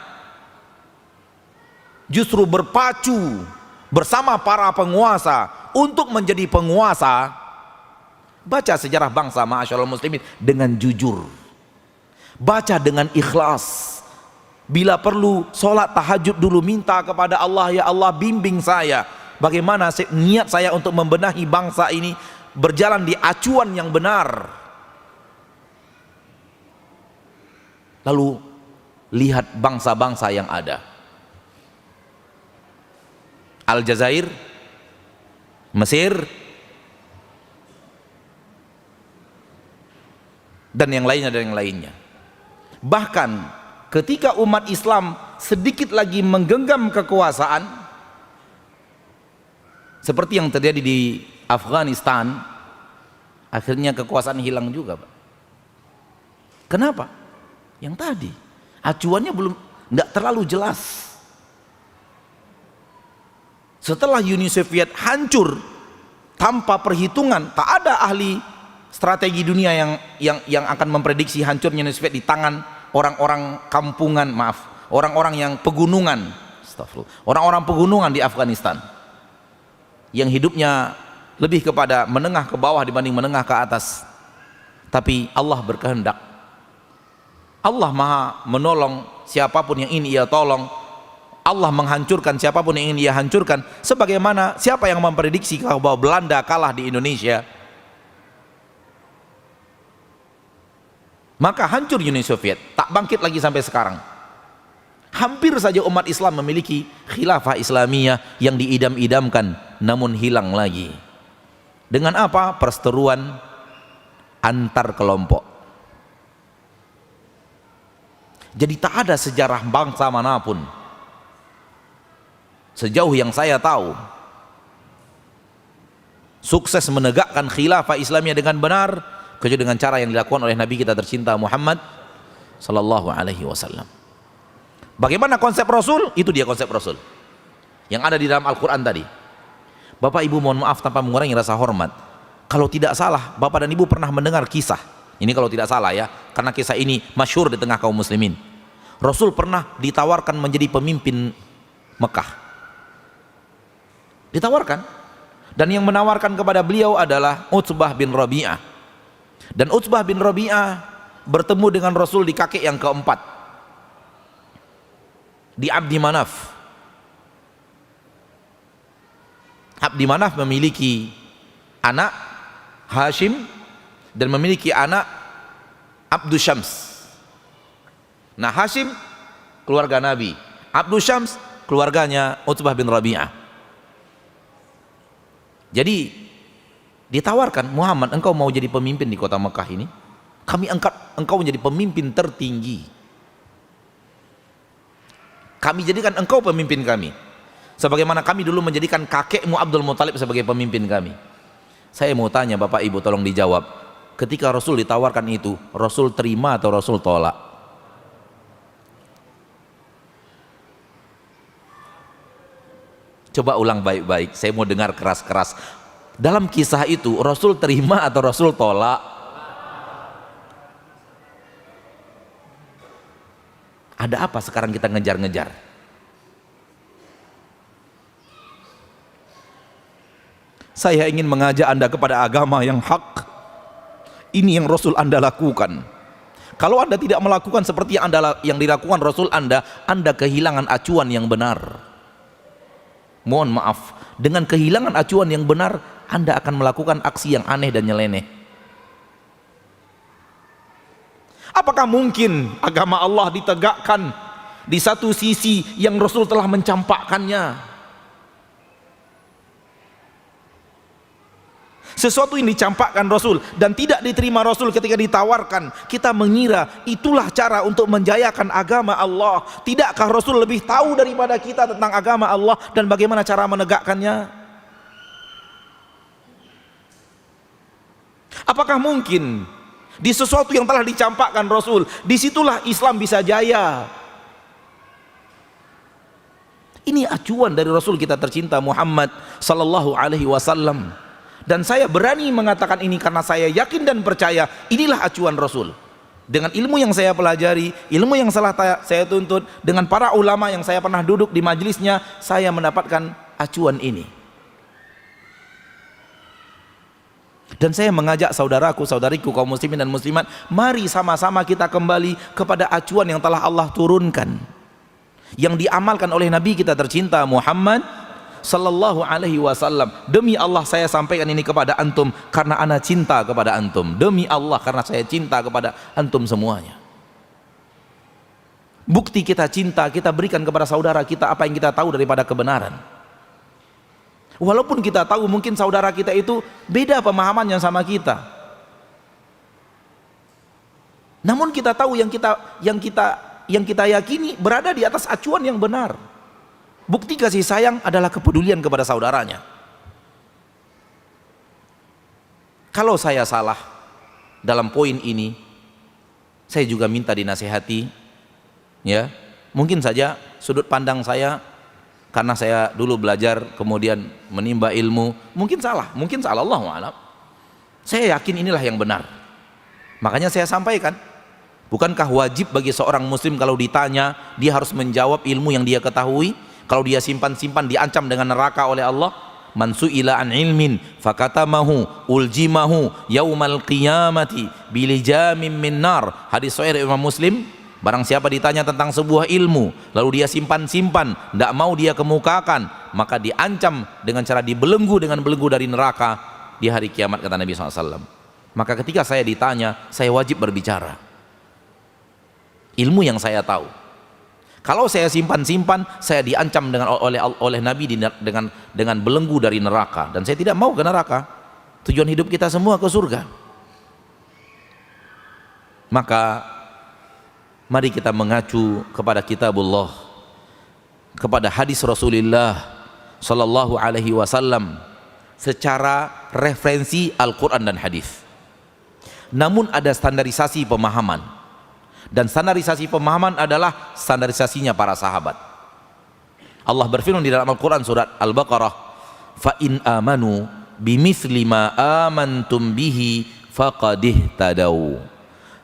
justru berpacu bersama para penguasa untuk menjadi penguasa. Baca sejarah bangsa ma'asyiral muslimin dengan jujur, baca dengan ikhlas. Bila perlu sholat tahajud dulu, minta kepada Allah, ya Allah bimbing saya, bagaimana niat saya untuk membenahi bangsa ini berjalan di acuan yang benar. Lalu lihat bangsa-bangsa yang ada. Aljazair, Mesir, dan yang lainnya. Bahkan ketika umat Islam sedikit lagi menggenggam kekuasaan, seperti yang terjadi di Afghanistan, akhirnya kekuasaan hilang juga, Pak. Kenapa? Yang tadi acuannya tidak terlalu jelas. Setelah Uni Soviet hancur tanpa perhitungan, tak ada ahli strategi dunia yang akan memprediksi hancurnya Uni Soviet di tangan orang-orang kampungan, orang-orang yang pegunungan, orang-orang pegunungan di Afghanistan, yang hidupnya lebih kepada menengah ke bawah dibanding menengah ke atas. Tapi Allah berkehendak, Allah maha menolong siapapun yang ingin ia tolong, Allah menghancurkan siapapun yang ingin ia hancurkan. Sebagaimana siapa yang memprediksi bahwa Belanda kalah di Indonesia? Maka hancur Uni Soviet, tak bangkit lagi sampai sekarang. Hampir saja umat Islam memiliki khilafah Islamiyah yang diidam-idamkan, namun hilang lagi. Dengan apa? Perseteruan antar kelompok. Jadi tak ada sejarah bangsa manapun, sejauh yang saya tahu, sukses menegakkan khilafah Islamiyah dengan benar kecuali dengan cara yang dilakukan oleh Nabi kita tercinta Muhammad sallallahu alaihi wasallam. Bagaimana konsep Rasul? Itu dia konsep Rasul yang ada di dalam Al-Quran tadi. Bapak Ibu mohon maaf tanpa mengurangi rasa hormat, kalau tidak salah Bapak dan Ibu pernah mendengar kisah ini, kalau tidak salah ya, karena kisah ini masyhur di tengah kaum muslimin. Rasul pernah ditawarkan menjadi pemimpin Mekah, ditawarkan, dan yang menawarkan kepada beliau adalah Utsbah bin Rabi'ah. Dan Utsbah bin Rabi'ah bertemu dengan Rasul di kakek yang keempat, di Abdi Manaf. Abdi Manaf memiliki anak Hashim dan memiliki anak Abdus Syams. Nah, Hashim keluarga Nabi, Abdus Syams keluarganya Utsbah bin Rabi'ah. Jadi ditawarkan, Muhammad, engkau mau jadi pemimpin di kota Mekah ini? Kami angkat engkau menjadi pemimpin tertinggi. Kami jadikan engkau pemimpin kami, sebagaimana kami dulu menjadikan kakekmu Abdul Muthalib sebagai pemimpin kami. Saya mau tanya Bapak Ibu, tolong dijawab. Ketika Rasul ditawarkan itu, Rasul terima atau Rasul tolak? Coba ulang baik-baik, saya mau dengar keras-keras. Dalam kisah itu Rasul terima atau Rasul tolak? Ada apa sekarang kita ngejar-ngejar? Saya ingin mengajak Anda kepada agama yang hak. Ini yang Rasul Anda lakukan. Kalau Anda tidak melakukan seperti yang dilakukan Rasul Anda kehilangan acuan yang benar. Mohon maaf, dengan kehilangan acuan yang benar, Anda akan melakukan aksi yang aneh dan nyeleneh. Apakah mungkin agama Allah ditegakkan di satu sisi yang Rasul telah mencampakkannya? Sesuatu yang dicampakkan Rasul dan tidak diterima Rasul ketika ditawarkan, kita mengira itulah cara untuk menjayakan agama Allah. Tidakkah Rasul lebih tahu daripada kita tentang agama Allah dan bagaimana cara menegakkannya? Apakah mungkin di sesuatu yang telah dicampakkan Rasul, disitulah Islam bisa jaya? Ini acuan dari Rasul kita tercinta Muhammad sallallahu alaihi wasallam. Dan saya berani mengatakan ini karena saya yakin dan percaya inilah acuan Rasul. Dengan ilmu yang saya pelajari, ilmu yang saya tuntut, dengan para ulama yang saya pernah duduk di majelisnya, saya mendapatkan acuan ini. Dan saya mengajak saudaraku, saudariku, kaum muslimin dan muslimat, mari sama-sama kita kembali kepada acuan yang telah Allah turunkan, yang diamalkan oleh Nabi kita tercinta Muhammad sallallahu alaihi wasallam, demi Allah saya sampaikan ini kepada antum karena ana cinta kepada antum. Demi Allah karena saya cinta kepada antum semuanya. Bukti kita cinta, kita berikan kepada saudara kita apa yang kita tahu daripada kebenaran. Walaupun kita tahu mungkin saudara kita itu beda pemahamannya sama kita, namun kita tahu yang kita yakini berada di atas acuan yang benar. Bukti kasih sayang adalah kepedulian kepada saudaranya. Kalau saya salah dalam poin ini, saya juga minta dinasihati, ya. Mungkin saja sudut pandang saya, karena saya dulu belajar kemudian menimba ilmu, mungkin salah Allahu a'lam. Saya yakin inilah yang benar, makanya saya sampaikan. Bukankah wajib bagi seorang muslim kalau ditanya dia harus menjawab ilmu yang dia ketahui? Kalau dia simpan-simpan diancam dengan neraka oleh Allah. Man su'ila an ilmin fakatamahu uljimahu yaumal qiyamati bilijamin min nar. Hadis sahih Imam Muslim. Barang siapa ditanya tentang sebuah ilmu lalu dia simpan-simpan, tidak mau dia kemukakan, maka diancam dengan cara dibelenggu dengan belenggu dari neraka di hari kiamat, kata Nabi SAW. Maka ketika saya ditanya, saya wajib berbicara ilmu yang saya tahu. Kalau saya simpan-simpan, saya diancam oleh Nabi dengan belenggu dari neraka, dan saya tidak mau ke neraka. Tujuan hidup kita semua ke surga. Maka mari kita mengacu kepada kitabullah, kepada hadis Rasulullah sallallahu alaihi wasallam secara referensi Al-Quran dan hadis. Namun ada standarisasi pemahaman. Dan standarisasi pemahaman adalah standarisasinya para sahabat. Allah berfirman di dalam Al-Quran surat Al-Baqarah, fa in amanu bimithli ma amantum bihi faqad ihtadaw.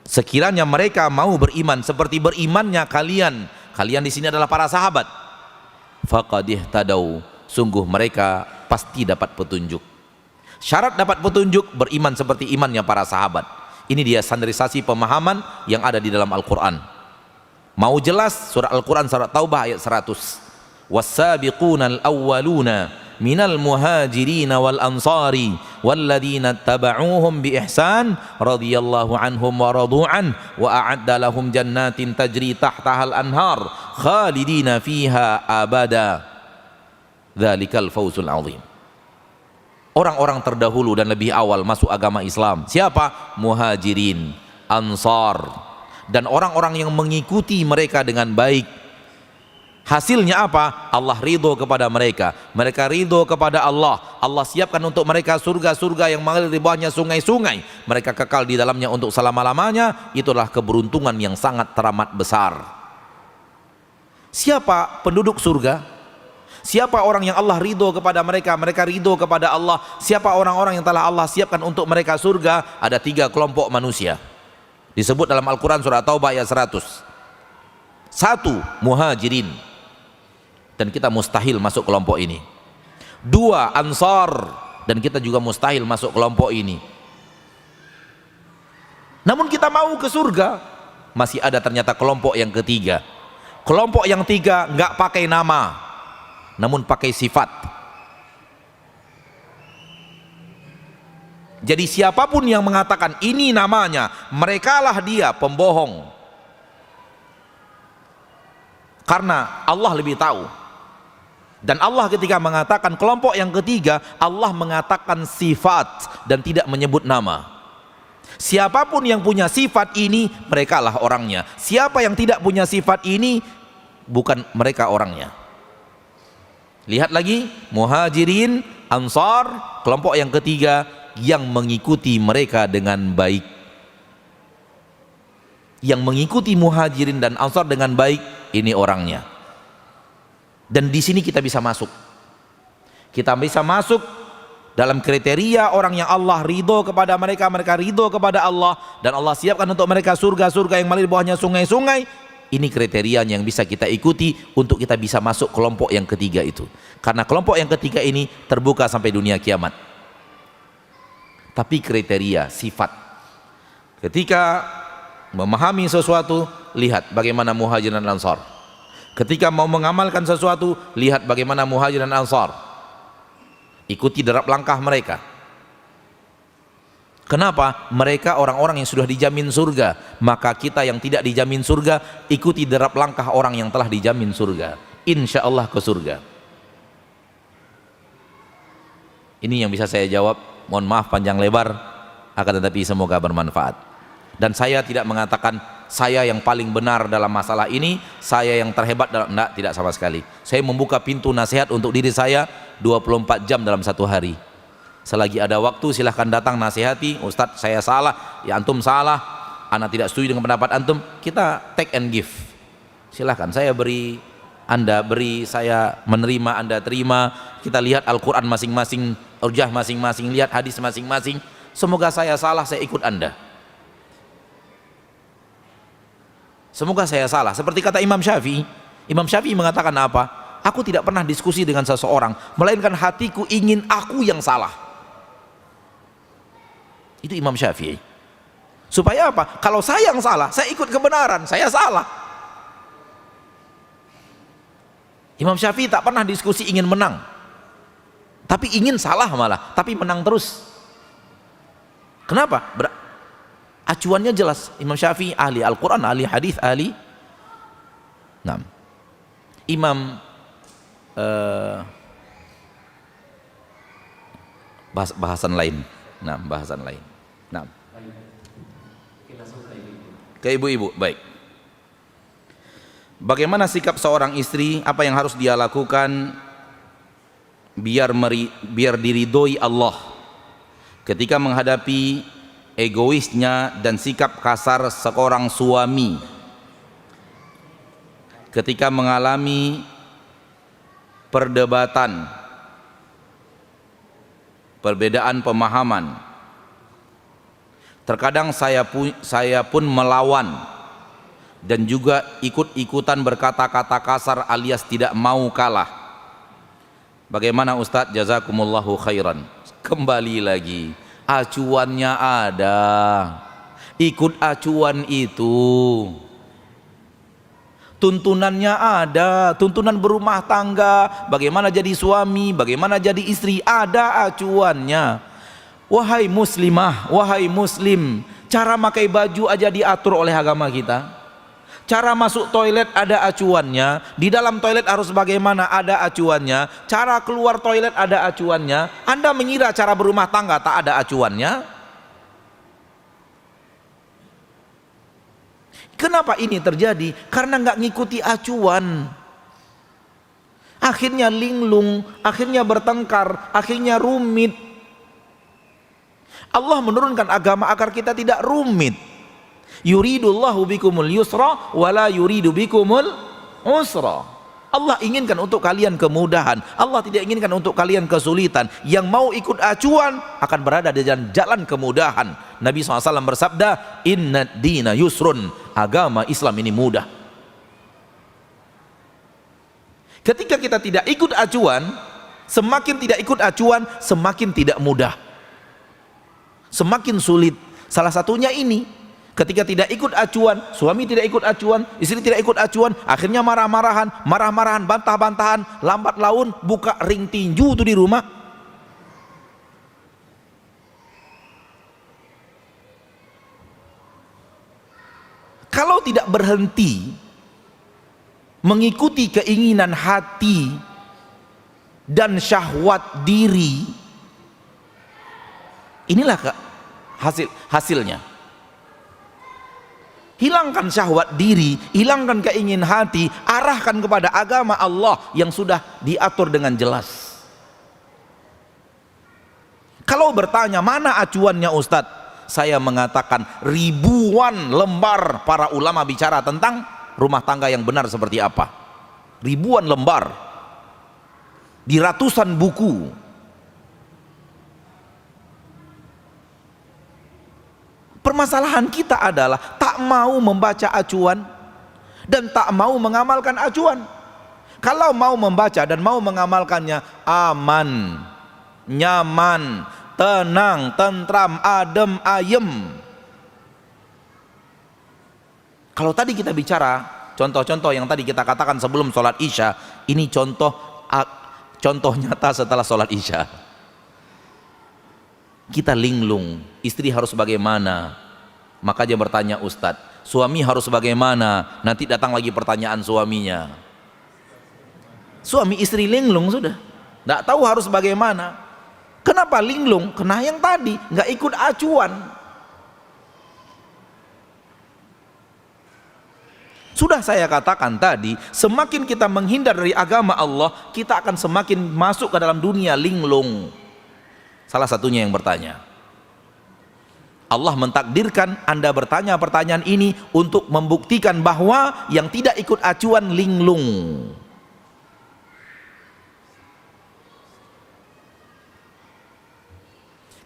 Sekiranya mereka mau beriman seperti berimannya kalian di sini adalah para sahabat, faqad ihtadaw, sungguh mereka pasti dapat petunjuk. Syarat dapat petunjuk beriman seperti imannya para sahabat. Ini dia standarisasi pemahaman yang ada di dalam Al-Quran. Mau jelas, surah Al-Quran surat Taubah ayat 100. Was-sabiqunal awwaluna minal muhajirin wal ansari walladzina taba'uuhum bi ihsan radhiyallahu anhum wa radu'an wa a'adda lahum jannatin tajri tahtahal anhar khalidina fiha abada. Dzalikal fawzul 'adzim. Orang-orang terdahulu dan lebih awal masuk agama Islam. Siapa? Muhajirin, Ansar, dan orang-orang yang mengikuti mereka dengan baik. Hasilnya apa? Allah ridho kepada mereka. Mereka ridho kepada Allah. Allah siapkan untuk mereka surga-surga yang mengalir di bawahnya sungai-sungai. Mereka kekal di dalamnya untuk selama-lamanya. Itulah keberuntungan yang sangat teramat besar. Siapa penduduk surga? Siapa orang yang Allah ridho kepada mereka, mereka ridho kepada Allah? Siapa orang-orang yang telah Allah siapkan untuk mereka surga? Ada 3 kelompok manusia disebut dalam Al-Quran surah Taubah ayat 100. 1. Muhajirin, dan kita mustahil masuk kelompok ini. 2. Ansar, dan kita juga mustahil masuk kelompok ini. Namun kita mau ke surga. Masih ada ternyata kelompok yang ketiga. Kelompok yang 3 nggak pakai nama, namun pakai sifat. Jadi siapapun yang mengatakan ini namanya, merekalah dia pembohong. Karena Allah lebih tahu. Dan Allah ketika mengatakan kelompok yang ketiga, Allah mengatakan sifat dan tidak menyebut nama. Siapapun yang punya sifat ini, merekalah orangnya. Siapa yang tidak punya sifat ini, bukan mereka orangnya. Lihat lagi, Muhajirin, Ansar, kelompok yang ketiga yang mengikuti mereka dengan baik. Yang mengikuti Muhajirin dan Ansar dengan baik, ini orangnya. Dan di sini kita bisa masuk. Kita bisa masuk dalam kriteria orang yang Allah ridho kepada mereka, mereka ridho kepada Allah, dan Allah siapkan untuk mereka surga-surga yang mengalir di bawahnya sungai-sungai. Ini kriterianya yang bisa kita ikuti untuk kita bisa masuk kelompok yang ketiga itu. Karena kelompok yang ketiga ini terbuka sampai dunia kiamat. Tapi kriteria, sifat. Ketika memahami sesuatu, lihat bagaimana Muhajirin dan Ansar. Ketika mau mengamalkan sesuatu, lihat bagaimana Muhajirin dan Ansar. ikuti derap langkah mereka. Kenapa? Mereka orang-orang yang sudah dijamin surga, maka kita yang tidak dijamin surga, ikuti derap langkah orang yang telah dijamin surga, insya Allah ke surga. Ini yang bisa saya jawab, mohon maaf panjang lebar, akan tetapi semoga bermanfaat. Dan saya tidak mengatakan saya yang paling benar dalam masalah ini, saya yang terhebat dalam, tidak sama sekali. Saya membuka pintu nasihat untuk diri saya 24 jam dalam satu hari. Selagi ada waktu silahkan datang nasihati, Ustadz saya salah, ya antum salah, anak tidak setuju dengan pendapat antum, kita take and give. Silahkan, saya beri, Anda beri, saya menerima, Anda terima. Kita lihat Al-Quran masing-masing, hujah masing-masing, lihat hadis masing-masing. Semoga saya salah, saya ikut Anda. Semoga saya salah. Seperti kata Imam Syafi'i. Imam Syafi'i mengatakan apa? Aku tidak pernah diskusi dengan seseorang, melainkan hatiku ingin aku yang salah. Itu Imam Syafi'i. Supaya apa? Kalau saya yang salah, saya ikut kebenaran, saya salah. Imam Syafi'i tak pernah diskusi ingin menang, tapi ingin salah malah, tapi menang terus. Kenapa? Acuannya jelas. Imam Syafi'i ahli Al-Quran, ahli hadis, ahli. Nah, Imam bahasan lain. Nah, bahasan lain. Nah, ke ibu-ibu, baik. Bagaimana sikap seorang istri? Apa yang harus dia lakukan biar diridhoi Allah ketika menghadapi egoisnya dan sikap kasar seorang suami, ketika mengalami perdebatan, perbedaan pemahaman. Terkadang saya pun melawan dan juga ikut-ikutan berkata-kata kasar alias tidak mau kalah. Bagaimana Ustadz? Jazakumullahu khairan. Kembali lagi, acuannya ada, ikut acuan itu. Tuntunannya ada, tuntunan berumah tangga, bagaimana jadi suami, bagaimana jadi istri, ada acuannya. Wahai muslimah, wahai muslim, cara pakai baju aja diatur oleh agama kita. Cara masuk toilet ada acuannya, di dalam toilet harus bagaimana, ada acuannya. Cara keluar toilet ada acuannya. Anda mengira cara berumah tangga tak ada acuannya? Kenapa ini terjadi? Karena nggak ngikuti acuan. Akhirnya linglung, akhirnya bertengkar, akhirnya rumit. Allah menurunkan agama agar kita tidak rumit. Yuridullahu bikumul yusra wala yuridu bikumul usra. Allah inginkan untuk kalian kemudahan, Allah tidak inginkan untuk kalian kesulitan. Yang mau ikut acuan akan berada di jalan kemudahan. Nabi SAW bersabda, inna dina yusrun, agama Islam ini mudah. Ketika kita tidak ikut acuan, semakin tidak ikut acuan, semakin tidak mudah, semakin sulit. Salah satunya ini, ketika tidak ikut acuan, suami tidak ikut acuan, istri tidak ikut acuan, akhirnya marah-marahan, bantah-bantahan, lambat laun buka ring tinju tuh di rumah. Kalau tidak berhenti mengikuti keinginan hati dan syahwat diri, inilah hasilnya. Hilangkan syahwat diri, hilangkan keinginan hati, arahkan kepada agama Allah yang sudah diatur dengan jelas. Kalau bertanya mana acuannya Ustadz, saya mengatakan ribuan lembar para ulama bicara tentang rumah tangga yang benar seperti apa. Ribuan lembar di ratusan buku. Permasalahan kita adalah tak mau membaca acuan dan tak mau mengamalkan acuan. Kalau mau membaca dan mau mengamalkannya, aman, nyaman, tenang, tentram, adem, ayem. Kalau tadi kita bicara contoh-contoh yang tadi kita katakan sebelum sholat isya, ini contoh nyata setelah sholat isya. kita linglung, istri harus bagaimana? Maka dia bertanya, Ustadz, suami harus bagaimana? Nanti datang lagi pertanyaan suaminya. Suami istri linglung sudah, nggak tahu harus bagaimana. Kenapa linglung? Karena yang tadi nggak ikut acuan. Sudah saya katakan tadi, semakin kita menghindar dari agama Allah, kita akan semakin masuk ke dalam dunia linglung. Salah satunya yang bertanya, Allah mentakdirkan Anda bertanya pertanyaan ini untuk membuktikan bahwa yang tidak ikut acuan linglung.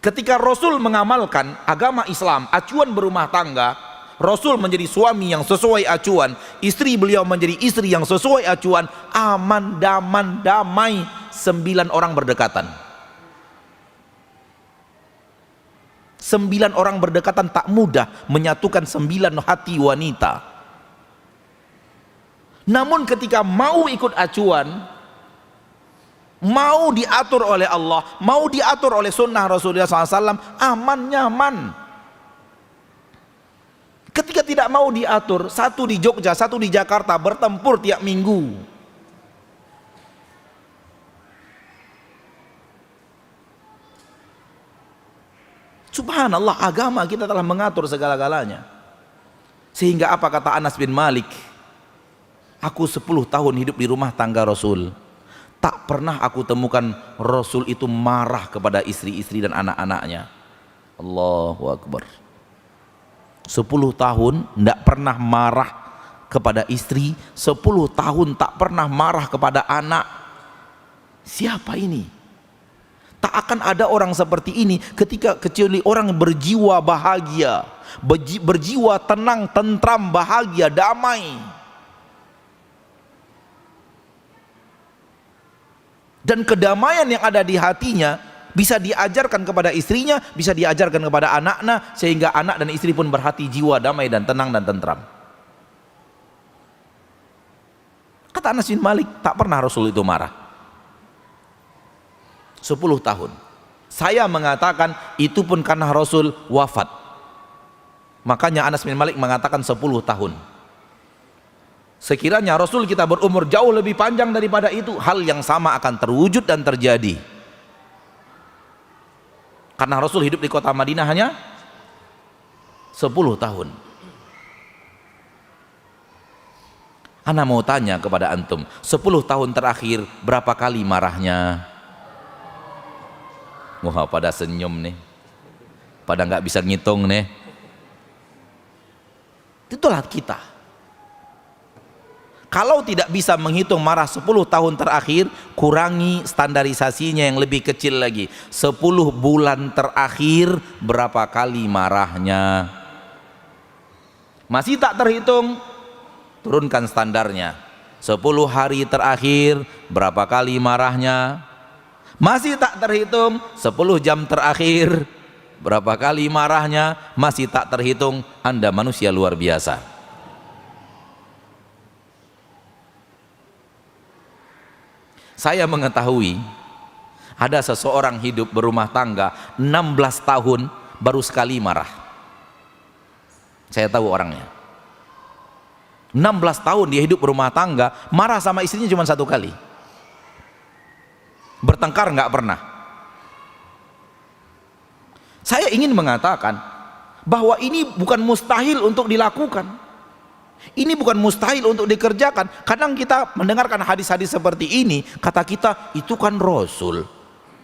Ketika Rasul mengamalkan agama Islam, acuan berumah tangga, Rasul menjadi suami yang sesuai acuan, istri beliau menjadi istri yang sesuai acuan, aman, damai, 9 orang berdekatan. 9 orang berdekatan tak mudah menyatukan 9 hati wanita. Namun ketika mau ikut acuan, mau diatur oleh Allah, mau diatur oleh sunnah Rasulullah SAW, aman, nyaman. Ketika tidak mau diatur, satu di Jogja, satu di Jakarta, bertempur tiap minggu. Subhanallah, agama kita telah mengatur segala-galanya. Sehingga apa kata Anas bin Malik, aku 10 tahun hidup di rumah tangga Rasul, tak pernah aku temukan Rasul itu marah kepada istri-istri dan anak-anaknya. Allahu Akbar. 10 tahun tidak pernah marah kepada istri, 10 tahun tak pernah marah kepada anak. Siapa ini? Tak akan ada orang seperti ini kecuali orang berjiwa bahagia, berjiwa tenang, tentram, bahagia, damai. Dan kedamaian yang ada di hatinya bisa diajarkan kepada istrinya, bisa diajarkan kepada anak-anak, sehingga anak dan istri pun berhati jiwa damai dan tenang dan tentram. Kata Anas bin Malik, tak pernah Rasul itu marah. 10 tahun. Saya mengatakan itu pun karena Rasul wafat. Makanya Anas bin Malik mengatakan 10 tahun. Sekiranya Rasul kita berumur jauh lebih panjang daripada itu, hal yang sama akan terwujud dan terjadi. Karena Rasul hidup di kota Madinah hanya 10 tahun. Ana mau tanya kepada antum, 10 tahun terakhir berapa kali marahnya? Wah, pada senyum nih, pada nggak bisa ngitung nih. Itulah kita. Kalau tidak bisa menghitung marah 10 tahun terakhir, kurangi standarisasinya yang lebih kecil lagi. 10 bulan terakhir berapa kali marahnya? Masih tak terhitung? Turunkan standarnya. 10 hari terakhir berapa kali marahnya? Masih tak terhitung? 10 jam terakhir berapa kali marahnya? Masih tak terhitung? Anda manusia luar biasa. Saya mengetahui ada seseorang hidup berumah tangga 16 tahun baru sekali marah. Saya tahu orangnya. 16 tahun dia hidup berumah tangga, marah sama istrinya cuma 1 kali. Bertengkar nggak pernah. Saya ingin mengatakan bahwa ini bukan mustahil untuk dilakukan. Ini bukan mustahil untuk dikerjakan. Kadang kita mendengarkan hadis-hadis seperti ini, kata kita itu kan Rasul.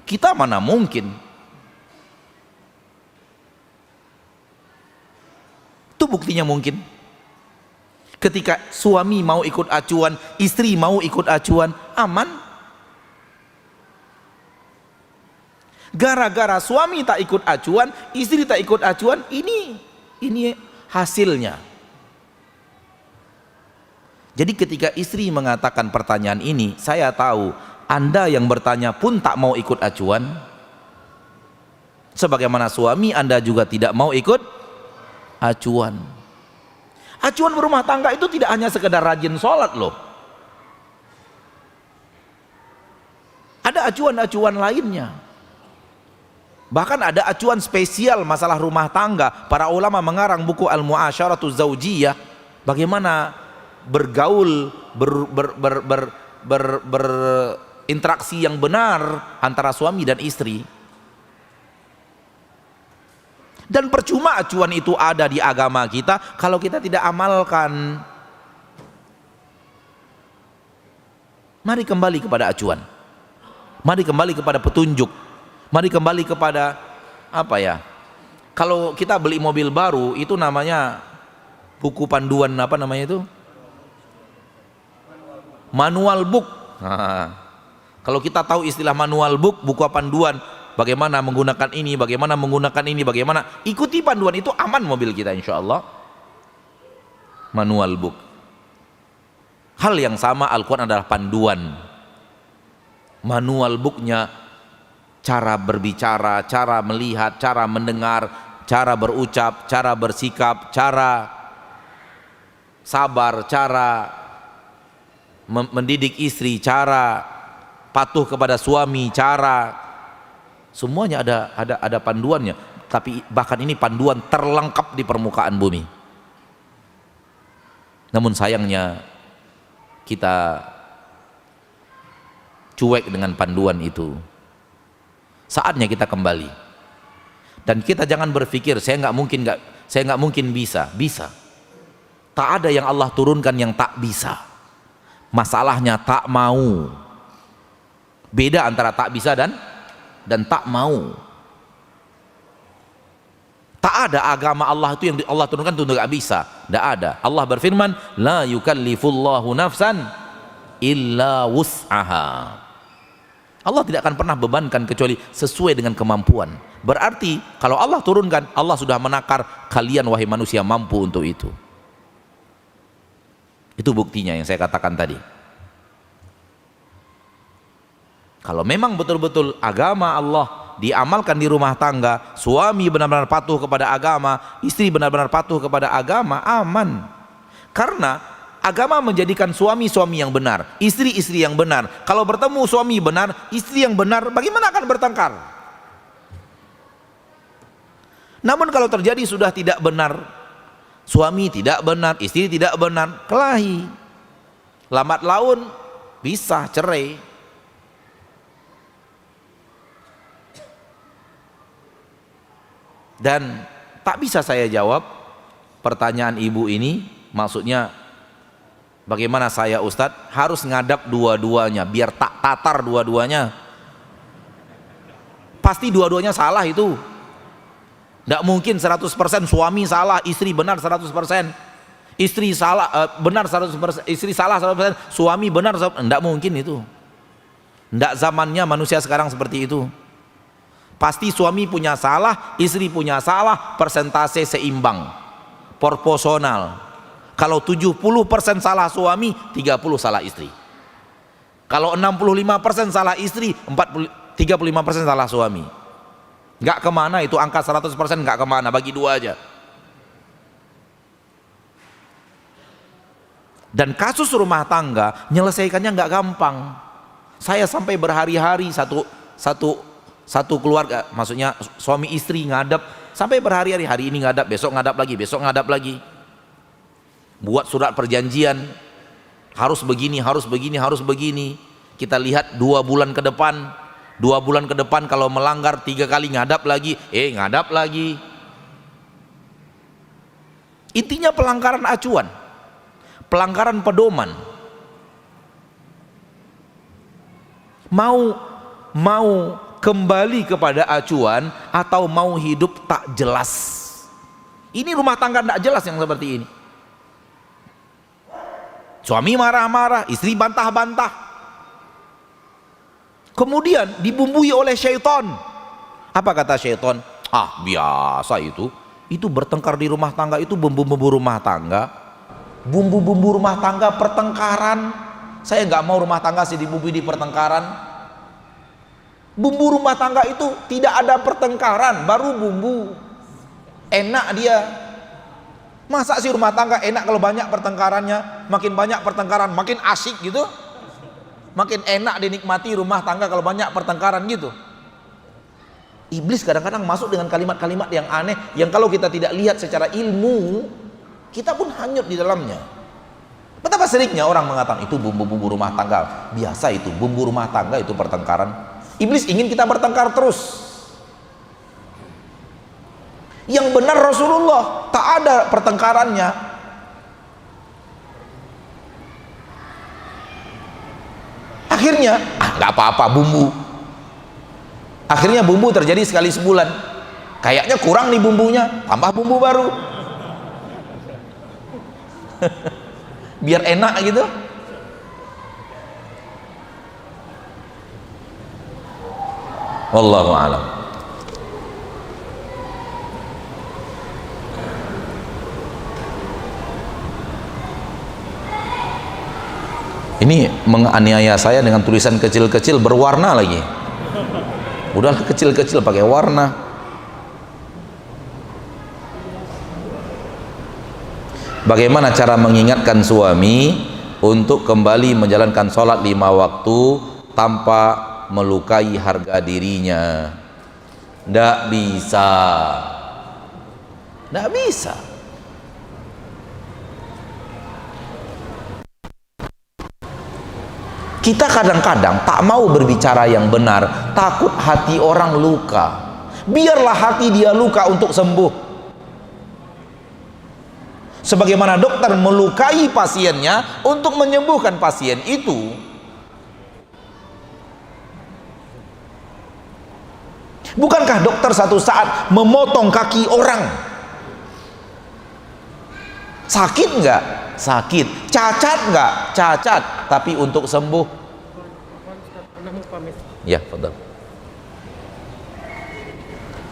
Kita mana mungkin. Itu buktinya mungkin. Ketika suami mau ikut acuan, istri mau ikut acuan, aman. Gara-gara suami tak ikut acuan, istri tak ikut acuan, ini hasilnya. Jadi ketika istri mengatakan pertanyaan ini, saya tahu Anda yang bertanya pun tak mau ikut acuan. Sebagaimana suami Anda juga tidak mau ikut acuan. Acuan berumah tangga itu tidak hanya sekedar rajin sholat loh. Ada acuan-acuan lainnya. Bahkan ada acuan spesial masalah rumah tangga. Para ulama mengarang buku Al-Mu'asyaratuz Zawjiyah, bagaimana bergaul, berinteraksi yang benar antara suami dan istri. Dan percuma acuan itu ada di agama kita kalau kita tidak amalkan. Mari kembali kepada acuan, mari kembali kepada petunjuk, mari kembali kepada apa ya, kalau kita beli mobil baru itu namanya buku panduan, apa namanya itu, manual book. Nah, kalau kita tahu istilah manual book, buku panduan bagaimana menggunakan ini, bagaimana menggunakan ini, bagaimana, ikuti panduan itu, aman mobil kita insya Allah. Manual book. Hal yang sama Al-Quran adalah panduan. Manual booknya cara berbicara, cara melihat, cara mendengar, cara berucap, cara bersikap, cara sabar, cara mendidik istri, cara patuh kepada suami, cara semuanya ada panduannya. Tapi bahkan ini panduan terlengkap di permukaan bumi. Namun sayangnya kita cuek dengan panduan itu. Saatnya kita kembali. Dan kita jangan berpikir saya nggak mungkin bisa. Tak ada yang Allah turunkan yang tak bisa. Masalahnya tak mau. Beda antara tak bisa dan tak mau. Tak ada agama Allah itu yang Allah turunkan itu nggak bisa. Tidak ada. Allah berfirman, la yukallifullahu nafsan illa wus'aha. Allah tidak akan pernah bebankan kecuali sesuai dengan kemampuan. Berarti kalau Allah turunkan, Allah sudah menakar kalian wahai manusia mampu untuk itu. Itu buktinya yang saya katakan tadi. Kalau memang betul-betul agama Allah diamalkan di rumah tangga, suami benar-benar patuh kepada agama, istri benar-benar patuh kepada agama, aman. Karena agama menjadikan suami-suami yang benar, istri-istri yang benar. Kalau bertemu suami benar, istri yang benar, bagaimana akan bertengkar? Namun kalau terjadi sudah tidak benar, suami tidak benar, istri tidak benar, kelahi, lambat laun bisa cerai. Dan tak bisa saya jawab pertanyaan ibu ini, maksudnya bagaimana saya Ustadz harus ngadap dua-duanya biar tak tatar dua-duanya. Pasti dua-duanya salah itu. Tidak mungkin 100% suami salah, istri benar 100%. Istri salah benar 100%, istri salah 100%, suami benar 100%. Tidak mungkin itu. Tidak zamannya manusia sekarang seperti itu. Pasti suami punya salah, istri punya salah, persentase seimbang, proporsional. Kalau 70% salah suami, 30 salah istri. Kalau 65% salah istri, 35% salah suami. Nggak kemana itu angka 100%, nggak kemana, bagi dua aja. Dan kasus rumah tangga nyelesaikannya nggak gampang. Saya sampai berhari-hari satu keluarga, maksudnya suami istri ngadap sampai berhari-hari, hari ini ngadap, besok ngadap lagi, besok ngadap lagi. Buat surat perjanjian, harus begini, harus begini, harus begini. Kita lihat 2 bulan ke depan, 2 bulan ke depan kalau melanggar 3 kali ngadap lagi, ngadap lagi. Intinya pelanggaran acuan, pelanggaran pedoman. Mau kembali kepada acuan atau mau hidup tak jelas. Ini rumah tangga tak jelas yang seperti ini. Suami marah-marah, istri bantah-bantah, kemudian dibumbui oleh syaitan. Apa kata syaitan? Biasa itu bertengkar di rumah tangga, itu bumbu-bumbu rumah tangga, bumbu-bumbu rumah tangga, pertengkaran. Saya nggak mau rumah tangga sih dibumbui di pertengkaran. Bumbu rumah tangga itu tidak ada pertengkaran, baru bumbu. Enak dia. Masa sih rumah tangga enak kalau banyak pertengkarannya? Makin banyak pertengkaran, makin asik gitu. Makin enak dinikmati rumah tangga kalau banyak pertengkaran gitu. Iblis kadang-kadang masuk dengan kalimat-kalimat yang aneh, yang kalau kita tidak lihat secara ilmu, kita pun hanyut di dalamnya. Betapa seringnya orang mengatakan itu bumbu-bumbu rumah tangga. Biasa itu, bumbu rumah tangga itu pertengkaran. Iblis ingin kita bertengkar terus. Yang benar Rasulullah, tak ada pertengkarannya. Akhirnya, nggak apa-apa bumbu. Akhirnya bumbu terjadi sekali sebulan. Kayaknya kurang nih bumbunya, tambah bumbu baru. Biar enak gitu. Wallahu a'lam. Ini menganiaya saya dengan tulisan kecil-kecil berwarna lagi. Udah kecil-kecil pakai warna. Bagaimana cara mengingatkan suami untuk kembali menjalankan sholat 5 waktu tanpa melukai harga dirinya? Nggak bisa. Nggak bisa. Kita kadang-kadang tak mau berbicara yang benar, takut hati orang luka. Biarlah hati dia luka untuk sembuh. Sebagaimana dokter melukai pasiennya untuk menyembuhkan pasien itu. Bukankah dokter satu saat memotong kaki orang? Sakit nggak? Sakit. Cacat nggak? Cacat. Tapi untuk sembuh. Ya, betul.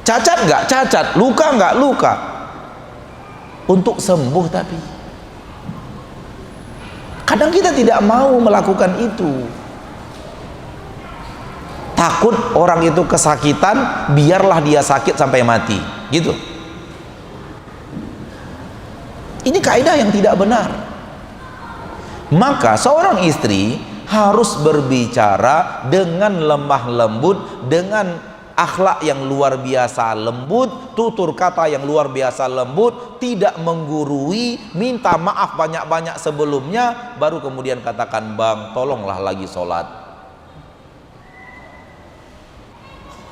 Cacat nggak? Cacat. Luka nggak? Luka. Untuk sembuh tapi. Kadang kita tidak mau melakukan itu. Takut orang itu kesakitan, biarlah dia sakit sampai mati. Gitu. Ini kaidah yang tidak benar. Maka seorang istri harus berbicara dengan lemah lembut, dengan akhlak yang luar biasa lembut, tutur kata yang luar biasa lembut, tidak menggurui, minta maaf banyak-banyak sebelumnya, baru kemudian katakan, bang tolonglah lagi sholat.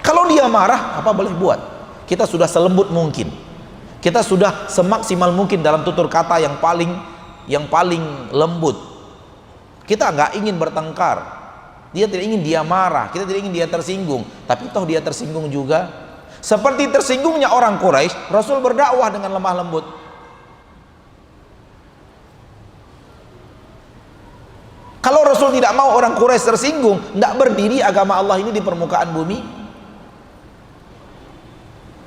Kalau dia marah, apa boleh buat? Kita sudah selembut mungkin, kita sudah semaksimal mungkin dalam tutur kata yang paling lembut. Kita nggak ingin bertengkar, dia tidak ingin dia marah, kita tidak ingin dia tersinggung, tapi toh dia tersinggung juga. Seperti tersinggungnya orang Quraisy, Rasul berdakwah dengan lemah lembut. Kalau Rasul tidak mau orang Quraisy tersinggung, nggak berdiri agama Allah ini di permukaan bumi.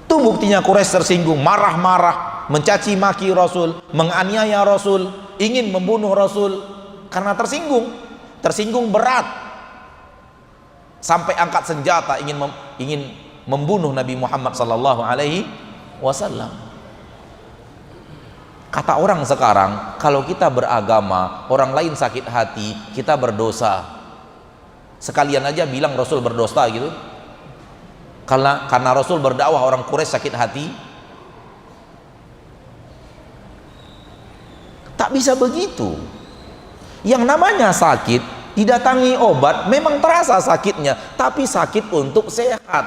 Itu buktinya Quraisy tersinggung, marah-marah, mencaci maki Rasul, menganiaya Rasul, ingin membunuh Rasul. Karena tersinggung berat, sampai angkat senjata ingin membunuh Nabi Muhammad sallallahu alaihi wasallam. Kata orang sekarang, kalau kita beragama, orang lain sakit hati, kita berdosa. Sekalian aja bilang Rasul berdosa gitu. Karena Rasul berdakwah orang Quraisy sakit hati. Tak bisa begitu. Yang namanya sakit, didatangi obat, memang terasa sakitnya, tapi sakit untuk sehat.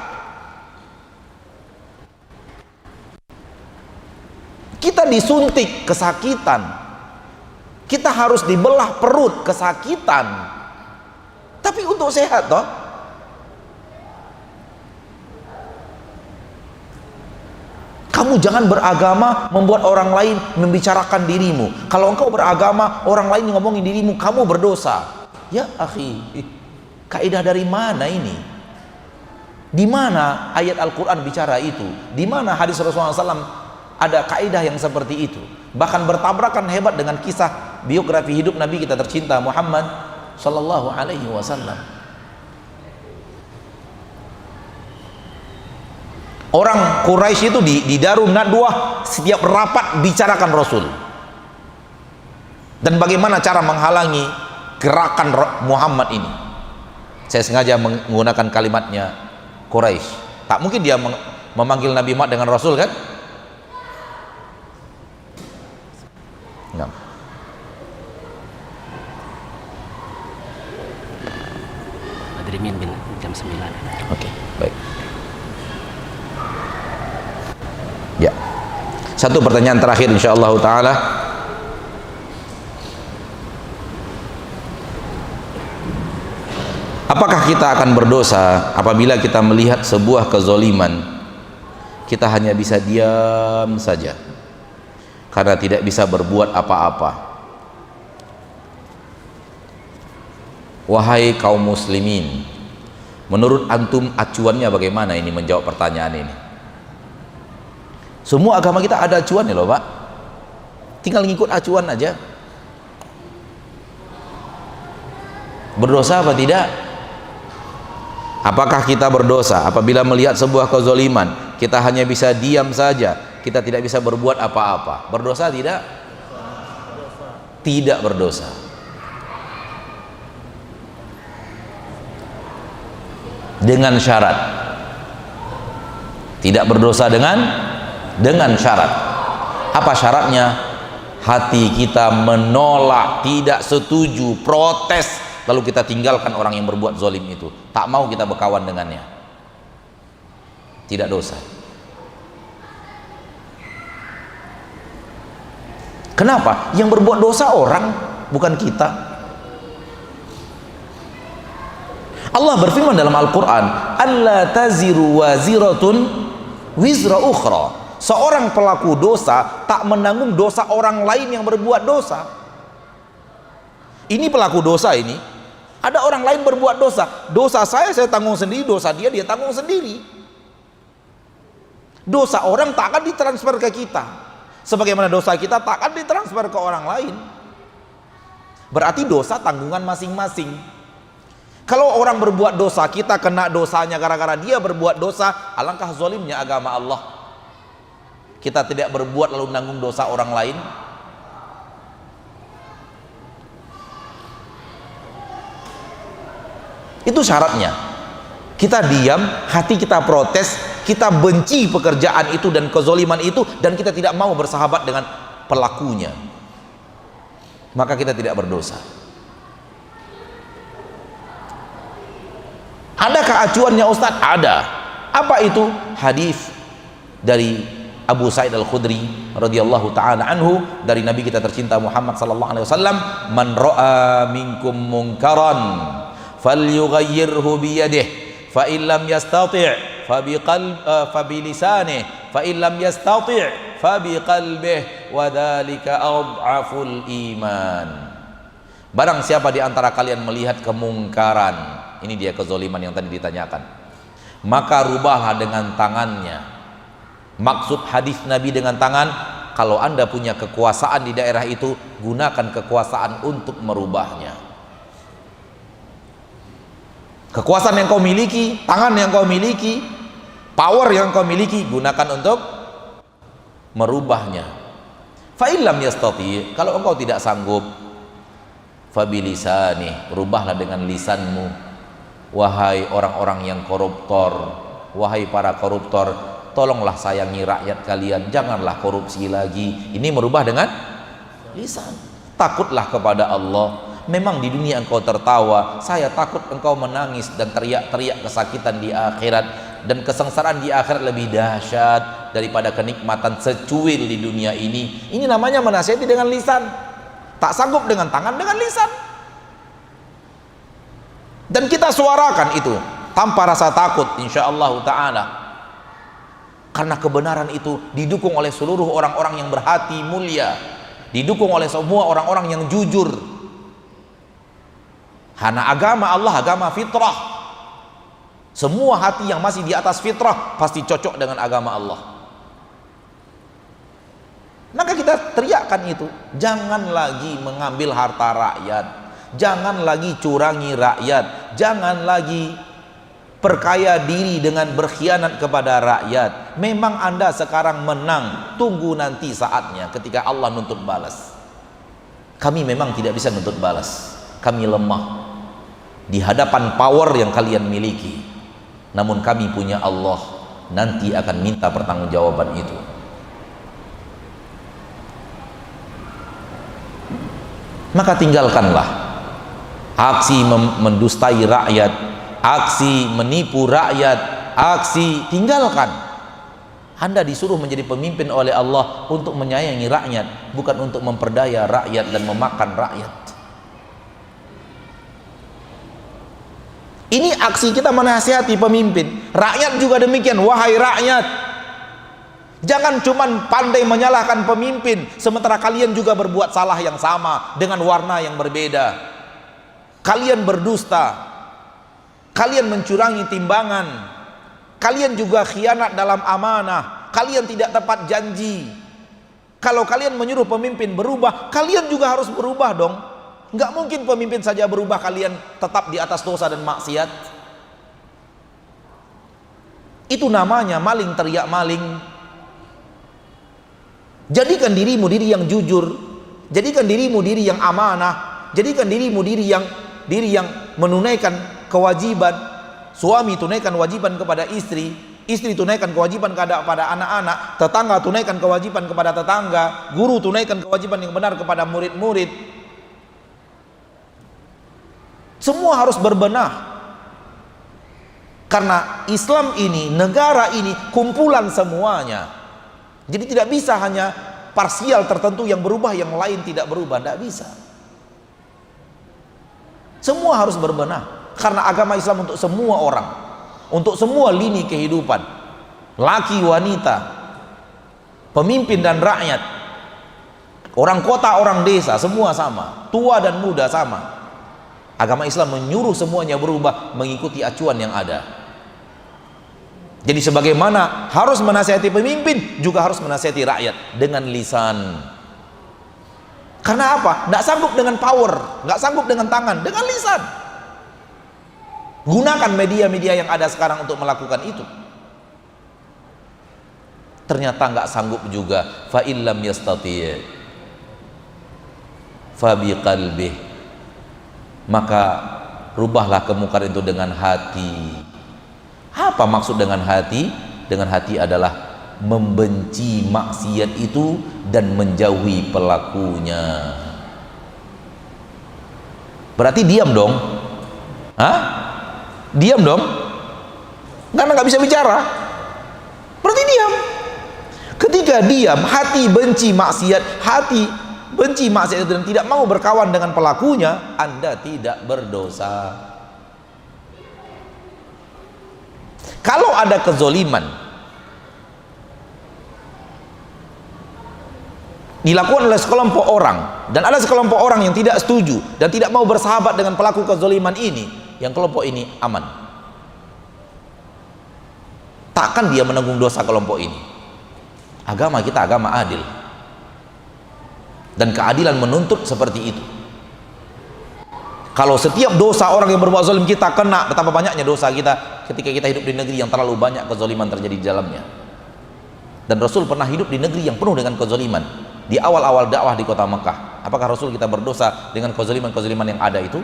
Kita disuntik kesakitan, kita harus dibelah perut kesakitan, tapi untuk sehat toh. Kamu jangan beragama membuat orang lain membicarakan dirimu. Kalau engkau beragama, orang lain ngomongin dirimu, kamu berdosa. Ya akhi, kaidah dari mana ini? Di mana ayat Al-Quran bicara itu? Di mana hadis Rasulullah SAW ada kaidah yang seperti itu? Bahkan bertabrakan hebat dengan kisah biografi hidup Nabi kita tercinta Muhammad Sallallahu Alaihi Wasallam. Orang Quraisy itu di Darun Nadwah setiap rapat bicarakan Rasul. Dan bagaimana cara menghalangi gerakan Muhammad ini. Saya sengaja menggunakan kalimatnya Quraisy. Tak mungkin dia memanggil Nabi Muhammad dengan Rasul kan? Enggak. Adrimin bin jam 9. Oke, baik. Ya. Satu pertanyaan terakhir insyaallah taala. Apakah kita akan berdosa apabila kita melihat sebuah kezoliman? Kita hanya bisa diam saja karena tidak bisa berbuat apa-apa. Wahai kaum muslimin, menurut antum acuannya bagaimana ini menjawab pertanyaan ini? Semua agama kita ada acuannya loh Pak, tinggal ngikut acuan aja. Berdosa apa tidak? Apakah kita berdosa apabila melihat sebuah kezoliman? Kita hanya bisa diam saja, kita tidak bisa berbuat apa-apa. Berdosa tidak? Tidak berdosa. Dengan syarat. Tidak berdosa dengan syarat. Apa syaratnya? Hati kita menolak, tidak setuju, protes, lalu kita tinggalkan orang yang berbuat zalim itu. Tak mau kita berkawan dengannya. Tidak dosa. Kenapa? Yang berbuat dosa orang, bukan kita. Allah berfirman dalam Al-Quran, "Alla taziru waziratun wizra ukhra." Seorang pelaku dosa tak menanggung dosa orang lain yang berbuat dosa. Ini pelaku dosa ini, ada orang lain berbuat dosa. Dosa saya tanggung sendiri, dosa dia tanggung sendiri. Dosa orang tak akan ditransfer ke kita, sebagaimana dosa kita tak akan ditransfer ke orang lain. Berarti dosa tanggungan masing-masing. Kalau orang berbuat dosa, kita kena dosanya gara-gara dia berbuat dosa, alangkah zalimnya agama Allah. Kita tidak berbuat lalu menanggung dosa orang lain. Itu syaratnya. Kita diam, hati kita protes, kita benci pekerjaan itu dan kezoliman itu, dan kita tidak mau bersahabat dengan pelakunya, maka kita tidak berdosa. Adakah acuannya Ustaz? Ada. Apa itu? Hadis dari Abu Sa'id Al-Khudri radhiyallahu ta'ala anhu, dari Nabi kita tercinta Muhammad sallallahu alaihi wasallam, "Man ra'a minkum munkaran falyughayyirhu biyadihi fa in lam yastati' fa bilisanihi fa in lam yastati' fa biqalbihi wa dzalika adhaful iman." Barang siapa di antara kalian melihat kemungkaran, ini dia kezoliman yang tadi ditanyakan, maka rubahlah dengan tangannya. Maksud hadis Nabi dengan tangan, kalau Anda punya kekuasaan di daerah itu, gunakan kekuasaan untuk merubahnya. Kekuasaan yang kau miliki, tangan yang kau miliki, power yang kau miliki, gunakan untuk merubahnya. Fa illam yastati, kalau engkau tidak sanggup, fa bilisani, rubahlah dengan lisanmu. Wahai orang-orang yang koruptor, wahai para koruptor, tolonglah sayangi rakyat kalian, janganlah korupsi lagi. Ini merubah dengan lisan. Takutlah kepada Allah. Memang di dunia engkau tertawa, saya takut engkau menangis dan teriak-teriak kesakitan di akhirat, dan kesengsaraan di akhirat lebih dahsyat daripada kenikmatan secuil di dunia ini. Ini namanya menasihati dengan lisan. Tak sanggup dengan tangan, dengan lisan. Dan kita suarakan itu tanpa rasa takut insyaallah ta'ala, karena kebenaran itu didukung oleh seluruh orang-orang yang berhati mulia, didukung oleh semua orang-orang yang jujur. Karena agama Allah agama fitrah. Semua hati yang masih di atas fitrah pasti cocok dengan agama Allah. Maka kita teriakkan itu, jangan lagi mengambil harta rakyat, jangan lagi curangi rakyat, jangan lagi perkaya diri dengan berkhianat kepada rakyat. Memang Anda sekarang menang, tunggu nanti saatnya ketika Allah nuntut balas. Kami memang tidak bisa nuntut balas, kami lemah di hadapan power yang kalian miliki. Namun kami punya Allah, nanti akan minta pertanggungjawaban itu. Maka tinggalkanlah aksi mendustai rakyat, aksi menipu rakyat, aksi tinggalkan. Anda disuruh menjadi pemimpin oleh Allah untuk menyayangi rakyat, bukan untuk memperdaya rakyat dan memakan rakyat. Ini aksi kita menasihati pemimpin. Rakyat juga demikian. Wahai rakyat, jangan cuman pandai menyalahkan pemimpin, sementara kalian juga berbuat salah yang sama dengan warna yang berbeda. Kalian berdusta, kalian mencurangi timbangan, kalian juga khianat dalam amanah, kalian tidak tepat janji. Kalau kalian menyuruh pemimpin berubah, kalian juga harus berubah dong. Nggak mungkin pemimpin saja berubah, kalian tetap di atas dosa dan maksiat. Itu namanya maling teriak maling. Jadikan dirimu diri yang jujur, jadikan dirimu diri yang amanah, jadikan dirimu diri yang menunaikan kewajiban. Suami tunaikan kewajiban kepada istri, istri tunaikan kewajiban kepada anak-anak, tetangga tunaikan kewajiban kepada tetangga, guru tunaikan kewajiban yang benar kepada murid-murid. Semua harus berbenah, karena Islam ini, negara ini kumpulan semuanya. Jadi tidak bisa hanya parsial tertentu yang berubah, yang lain tidak berubah, tidak bisa. Semua harus berbenah, karena agama Islam untuk semua orang, untuk semua lini kehidupan, laki wanita, pemimpin dan rakyat, orang kota orang desa, semua sama, tua dan muda sama. Agama Islam menyuruh semuanya berubah mengikuti acuan yang ada. Jadi sebagaimana harus menasihati pemimpin, juga harus menasihati rakyat dengan lisan. Karena apa? Nggak sanggup dengan power, nggak sanggup dengan tangan, dengan lisan. Gunakan media-media yang ada sekarang untuk melakukan itu. Ternyata nggak sanggup juga. Fa illam yastati' fa biqalbih. Maka rubahlah kemungkaran itu dengan hati. Apa maksud dengan hati? Dengan hati adalah membenci maksiat itu dan menjauhi pelakunya. Berarti diam dong. Hah? Diam dong? Karena nggak bisa bicara. Berarti diam. Ketika diam, hati benci maksiat, hati benci maksiat itu dan tidak mau berkawan dengan pelakunya, Anda tidak berdosa. Kalau ada kezoliman dilakukan oleh sekelompok orang, dan ada sekelompok orang yang tidak setuju dan tidak mau bersahabat dengan pelaku kezoliman ini, yang kelompok ini aman. Takkan dia menanggung dosa kelompok ini. Agama kita agama adil, dan keadilan menuntut seperti itu. Kalau setiap dosa orang yang berbuat zalim kita kena, betapa banyaknya dosa kita ketika kita hidup di negeri yang terlalu banyak kezaliman terjadi di dalamnya. Dan Rasul pernah hidup di negeri yang penuh dengan kezaliman di awal-awal dakwah di kota Mekah. Apakah Rasul kita berdosa dengan kezaliman-kezaliman yang ada itu?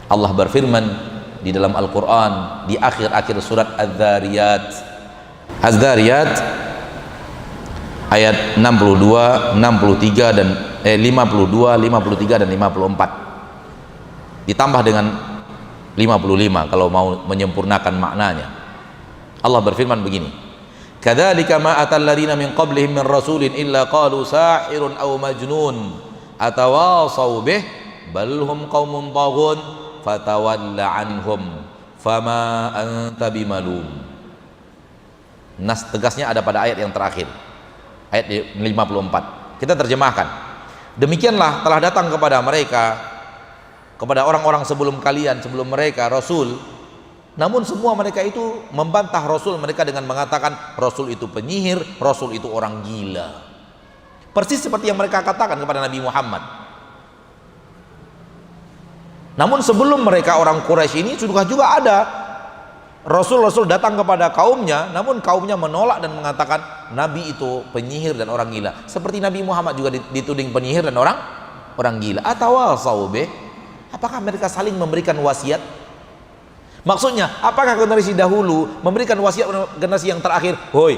Allah berfirman di dalam Al-Quran di akhir-akhir surat Az-Zariyat ayat 62, 63 dan 52, 53 dan 54. Ditambah dengan 55 kalau mau menyempurnakan maknanya. Allah berfirman begini. Kadzalika ma atal ladzina min qablihim min rasulin illa qalu sahirun aw majnun atawasaw bih bal hum qaumun taghun fatawalla anhum fama anta bimalum. Nas tegasnya ada pada ayat yang terakhir, ayat 54. Kita terjemahkan, demikianlah telah datang kepada mereka, kepada orang-orang sebelum kalian, sebelum mereka Rasul, namun semua mereka itu membantah Rasul mereka dengan mengatakan Rasul itu penyihir, Rasul itu orang gila. Persis seperti yang mereka katakan kepada Nabi Muhammad. Namun sebelum mereka orang Quraisy ini sudah juga ada Rasul-Rasul datang kepada kaumnya, namun kaumnya menolak dan mengatakan Nabi itu penyihir dan orang gila. Seperti Nabi Muhammad juga dituding penyihir dan orang gila. Atawasau bih, apakah mereka saling memberikan wasiat? Maksudnya, apakah generasi dahulu memberikan wasiat generasi yang terakhir? Hoi,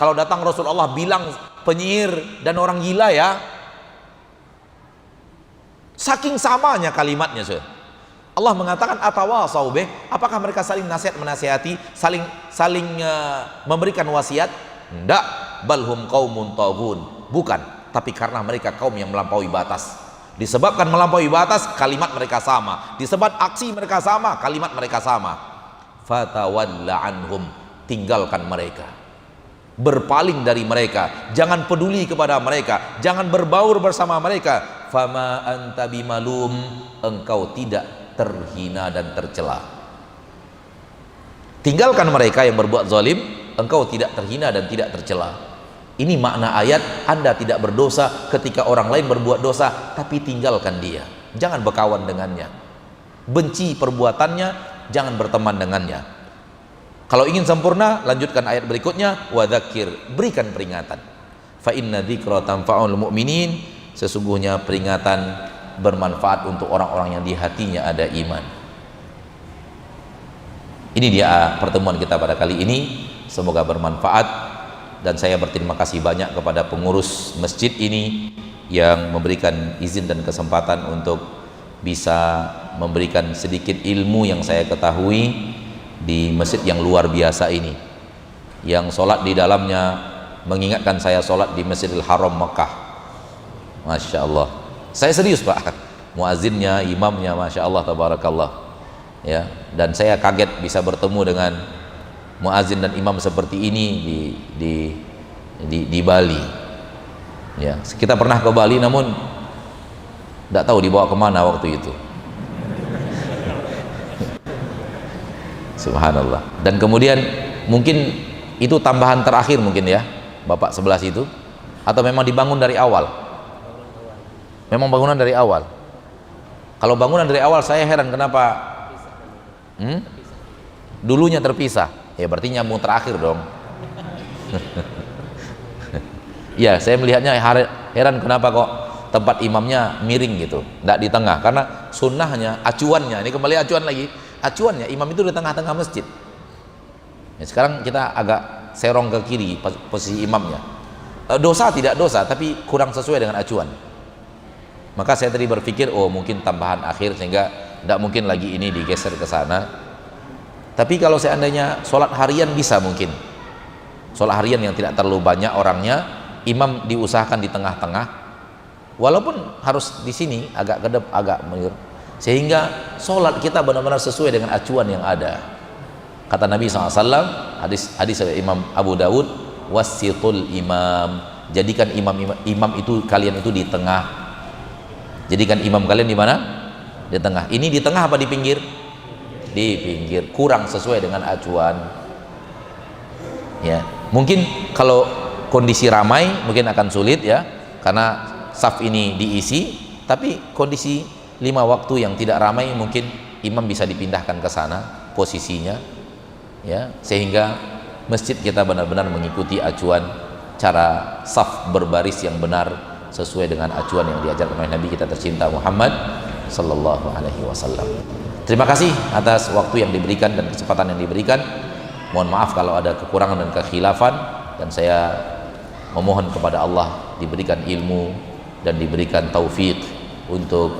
kalau datang Rasulullah bilang penyihir dan orang gila ya. Saking samanya kalimatnya, Allah mengatakan atawasau bih, apakah mereka saling nasihat menasihati, saling memberikan wasiat? Enggak, balhum qaumun taghun. Bukan, tapi karena mereka kaum yang melampaui batas. Disebabkan melampaui batas, kalimat mereka sama. Disebab aksi mereka sama, kalimat mereka sama. Fatawalla anhum, tinggalkan mereka. Berpaling dari mereka, jangan peduli kepada mereka, jangan berbaur bersama mereka. Fama anta bimalum, engkau tidak terhina dan tercela. Tinggalkan mereka yang berbuat zalim, engkau tidak terhina dan tidak tercela. Ini makna ayat, Anda tidak berdosa ketika orang lain berbuat dosa, tapi tinggalkan dia, jangan berkawan dengannya, benci perbuatannya, jangan berteman dengannya. Kalau ingin sempurna, lanjutkan ayat berikutnya, wadzakir, berikan peringatan. Fa inna dzikra tanfa'ul mu'minin, sesungguhnya peringatan bermanfaat untuk orang-orang yang di hatinya ada iman. Ini dia pertemuan kita pada kali ini, semoga bermanfaat. Dan saya berterima kasih banyak kepada pengurus masjid ini yang memberikan izin dan kesempatan untuk bisa memberikan sedikit ilmu yang saya ketahui di masjid yang luar biasa ini, yang sholat di dalamnya mengingatkan saya sholat di Masjidil Haram Mekah. Masya Allah, saya serius Pak, muazzinnya, imamnya, Masya Allah, tabarakallah ya. Dan saya kaget bisa bertemu dengan muazin dan imam seperti ini di Bali ya. Kita pernah ke Bali namun tidak tahu dibawa kemana waktu itu. Subhanallah. Dan kemudian mungkin itu tambahan terakhir mungkin ya Bapak sebelah situ, atau memang dibangun dari awal? Memang bangunan dari awal. Kalau bangunan dari awal saya heran kenapa dulunya terpisah. Ya berarti nyambung terakhir dong. Ya, saya melihatnya heran kenapa kok tempat imamnya miring gitu, tidak di tengah. Karena sunnahnya, acuannya, ini kembali acuan lagi, acuannya imam itu di tengah-tengah masjid ya. Sekarang kita agak serong ke kiri posisi imamnya. Dosa tidak dosa, tapi kurang sesuai dengan acuan. Maka saya tadi berpikir, oh mungkin tambahan akhir sehingga tidak mungkin lagi ini digeser ke sana. Tapi kalau seandainya sholat harian bisa mungkin, sholat harian yang tidak terlalu banyak orangnya, imam diusahakan di tengah-tengah, walaupun harus di sini agak kedap, agak menir, sehingga sholat kita benar-benar sesuai dengan acuan yang ada. Kata Nabi SAW, hadis Imam Abu Dawud, wasitul imam, jadikan imam itu kalian itu di tengah. Jadikan imam kalian di mana? Di tengah. Ini di tengah apa di pinggir? Di pinggir, kurang sesuai dengan acuan ya. Mungkin kalau kondisi ramai mungkin akan sulit ya, karena saf ini diisi. Tapi kondisi 5 waktu yang tidak ramai mungkin imam bisa dipindahkan ke sana posisinya ya, sehingga masjid kita benar-benar mengikuti acuan cara saf berbaris yang benar sesuai dengan acuan yang diajarkan oleh Nabi kita tercinta Muhammad sallallahu alaihi wasallam. Terima kasih atas waktu yang diberikan dan kesempatan yang diberikan. Mohon maaf kalau ada kekurangan dan kekhilafan, dan saya memohon kepada Allah diberikan ilmu dan diberikan taufik untuk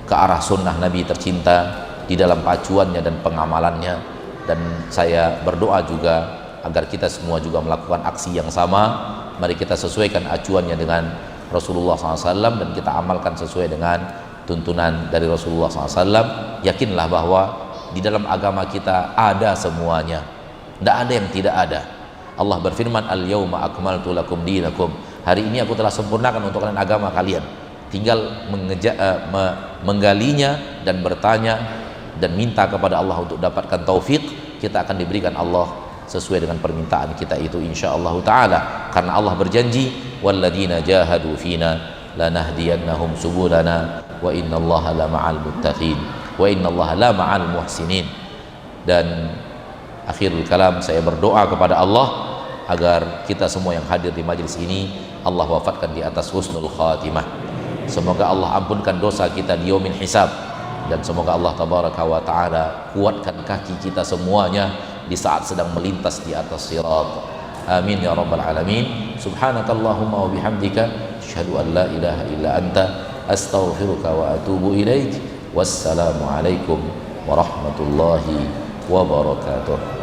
ke arah sunnah Nabi tercinta di dalam pacuannya dan pengamalannya. Dan saya berdoa juga agar kita semua juga melakukan aksi yang sama. Mari kita sesuaikan acuannya dengan Rasulullah SAW dan kita amalkan sesuai dengan tuntunan dari Rasulullah SAW. Yakinlah bahwa di dalam agama kita ada semuanya, tidak ada yang tidak ada. Allah berfirman, al-yawma akmaltu lakum dinakum, hari ini aku telah sempurnakan untuk kalian agama kalian. Tinggal menggalinya dan bertanya dan minta kepada Allah untuk dapatkan taufik. Kita akan diberikan Allah sesuai dengan permintaan kita itu insyaallah taala, karena Allah berjanji, walladzina jahadu fina lanahdiyannahum subulana wa innallaha la ma'al muttaqin wa innallaha la ma'al muhsinin. Dan akhirul kalam, saya berdoa kepada Allah agar kita semua yang hadir di majelis ini Allah wafatkan di atas husnul khatimah. Semoga Allah ampunkan dosa kita di yaumil hisab, dan semoga Allah tabaraka wa taala kuatkan kaki kita semuanya di saat sedang melintas di atas sirat. Amin ya rabbal alamin. Subhanakallahumma wa bihamdika asyhadu an la ilaha illa anta astaghfiruka wa atubu ilaik. Wassalamu alaikum warahmatullahi wabarakatuh.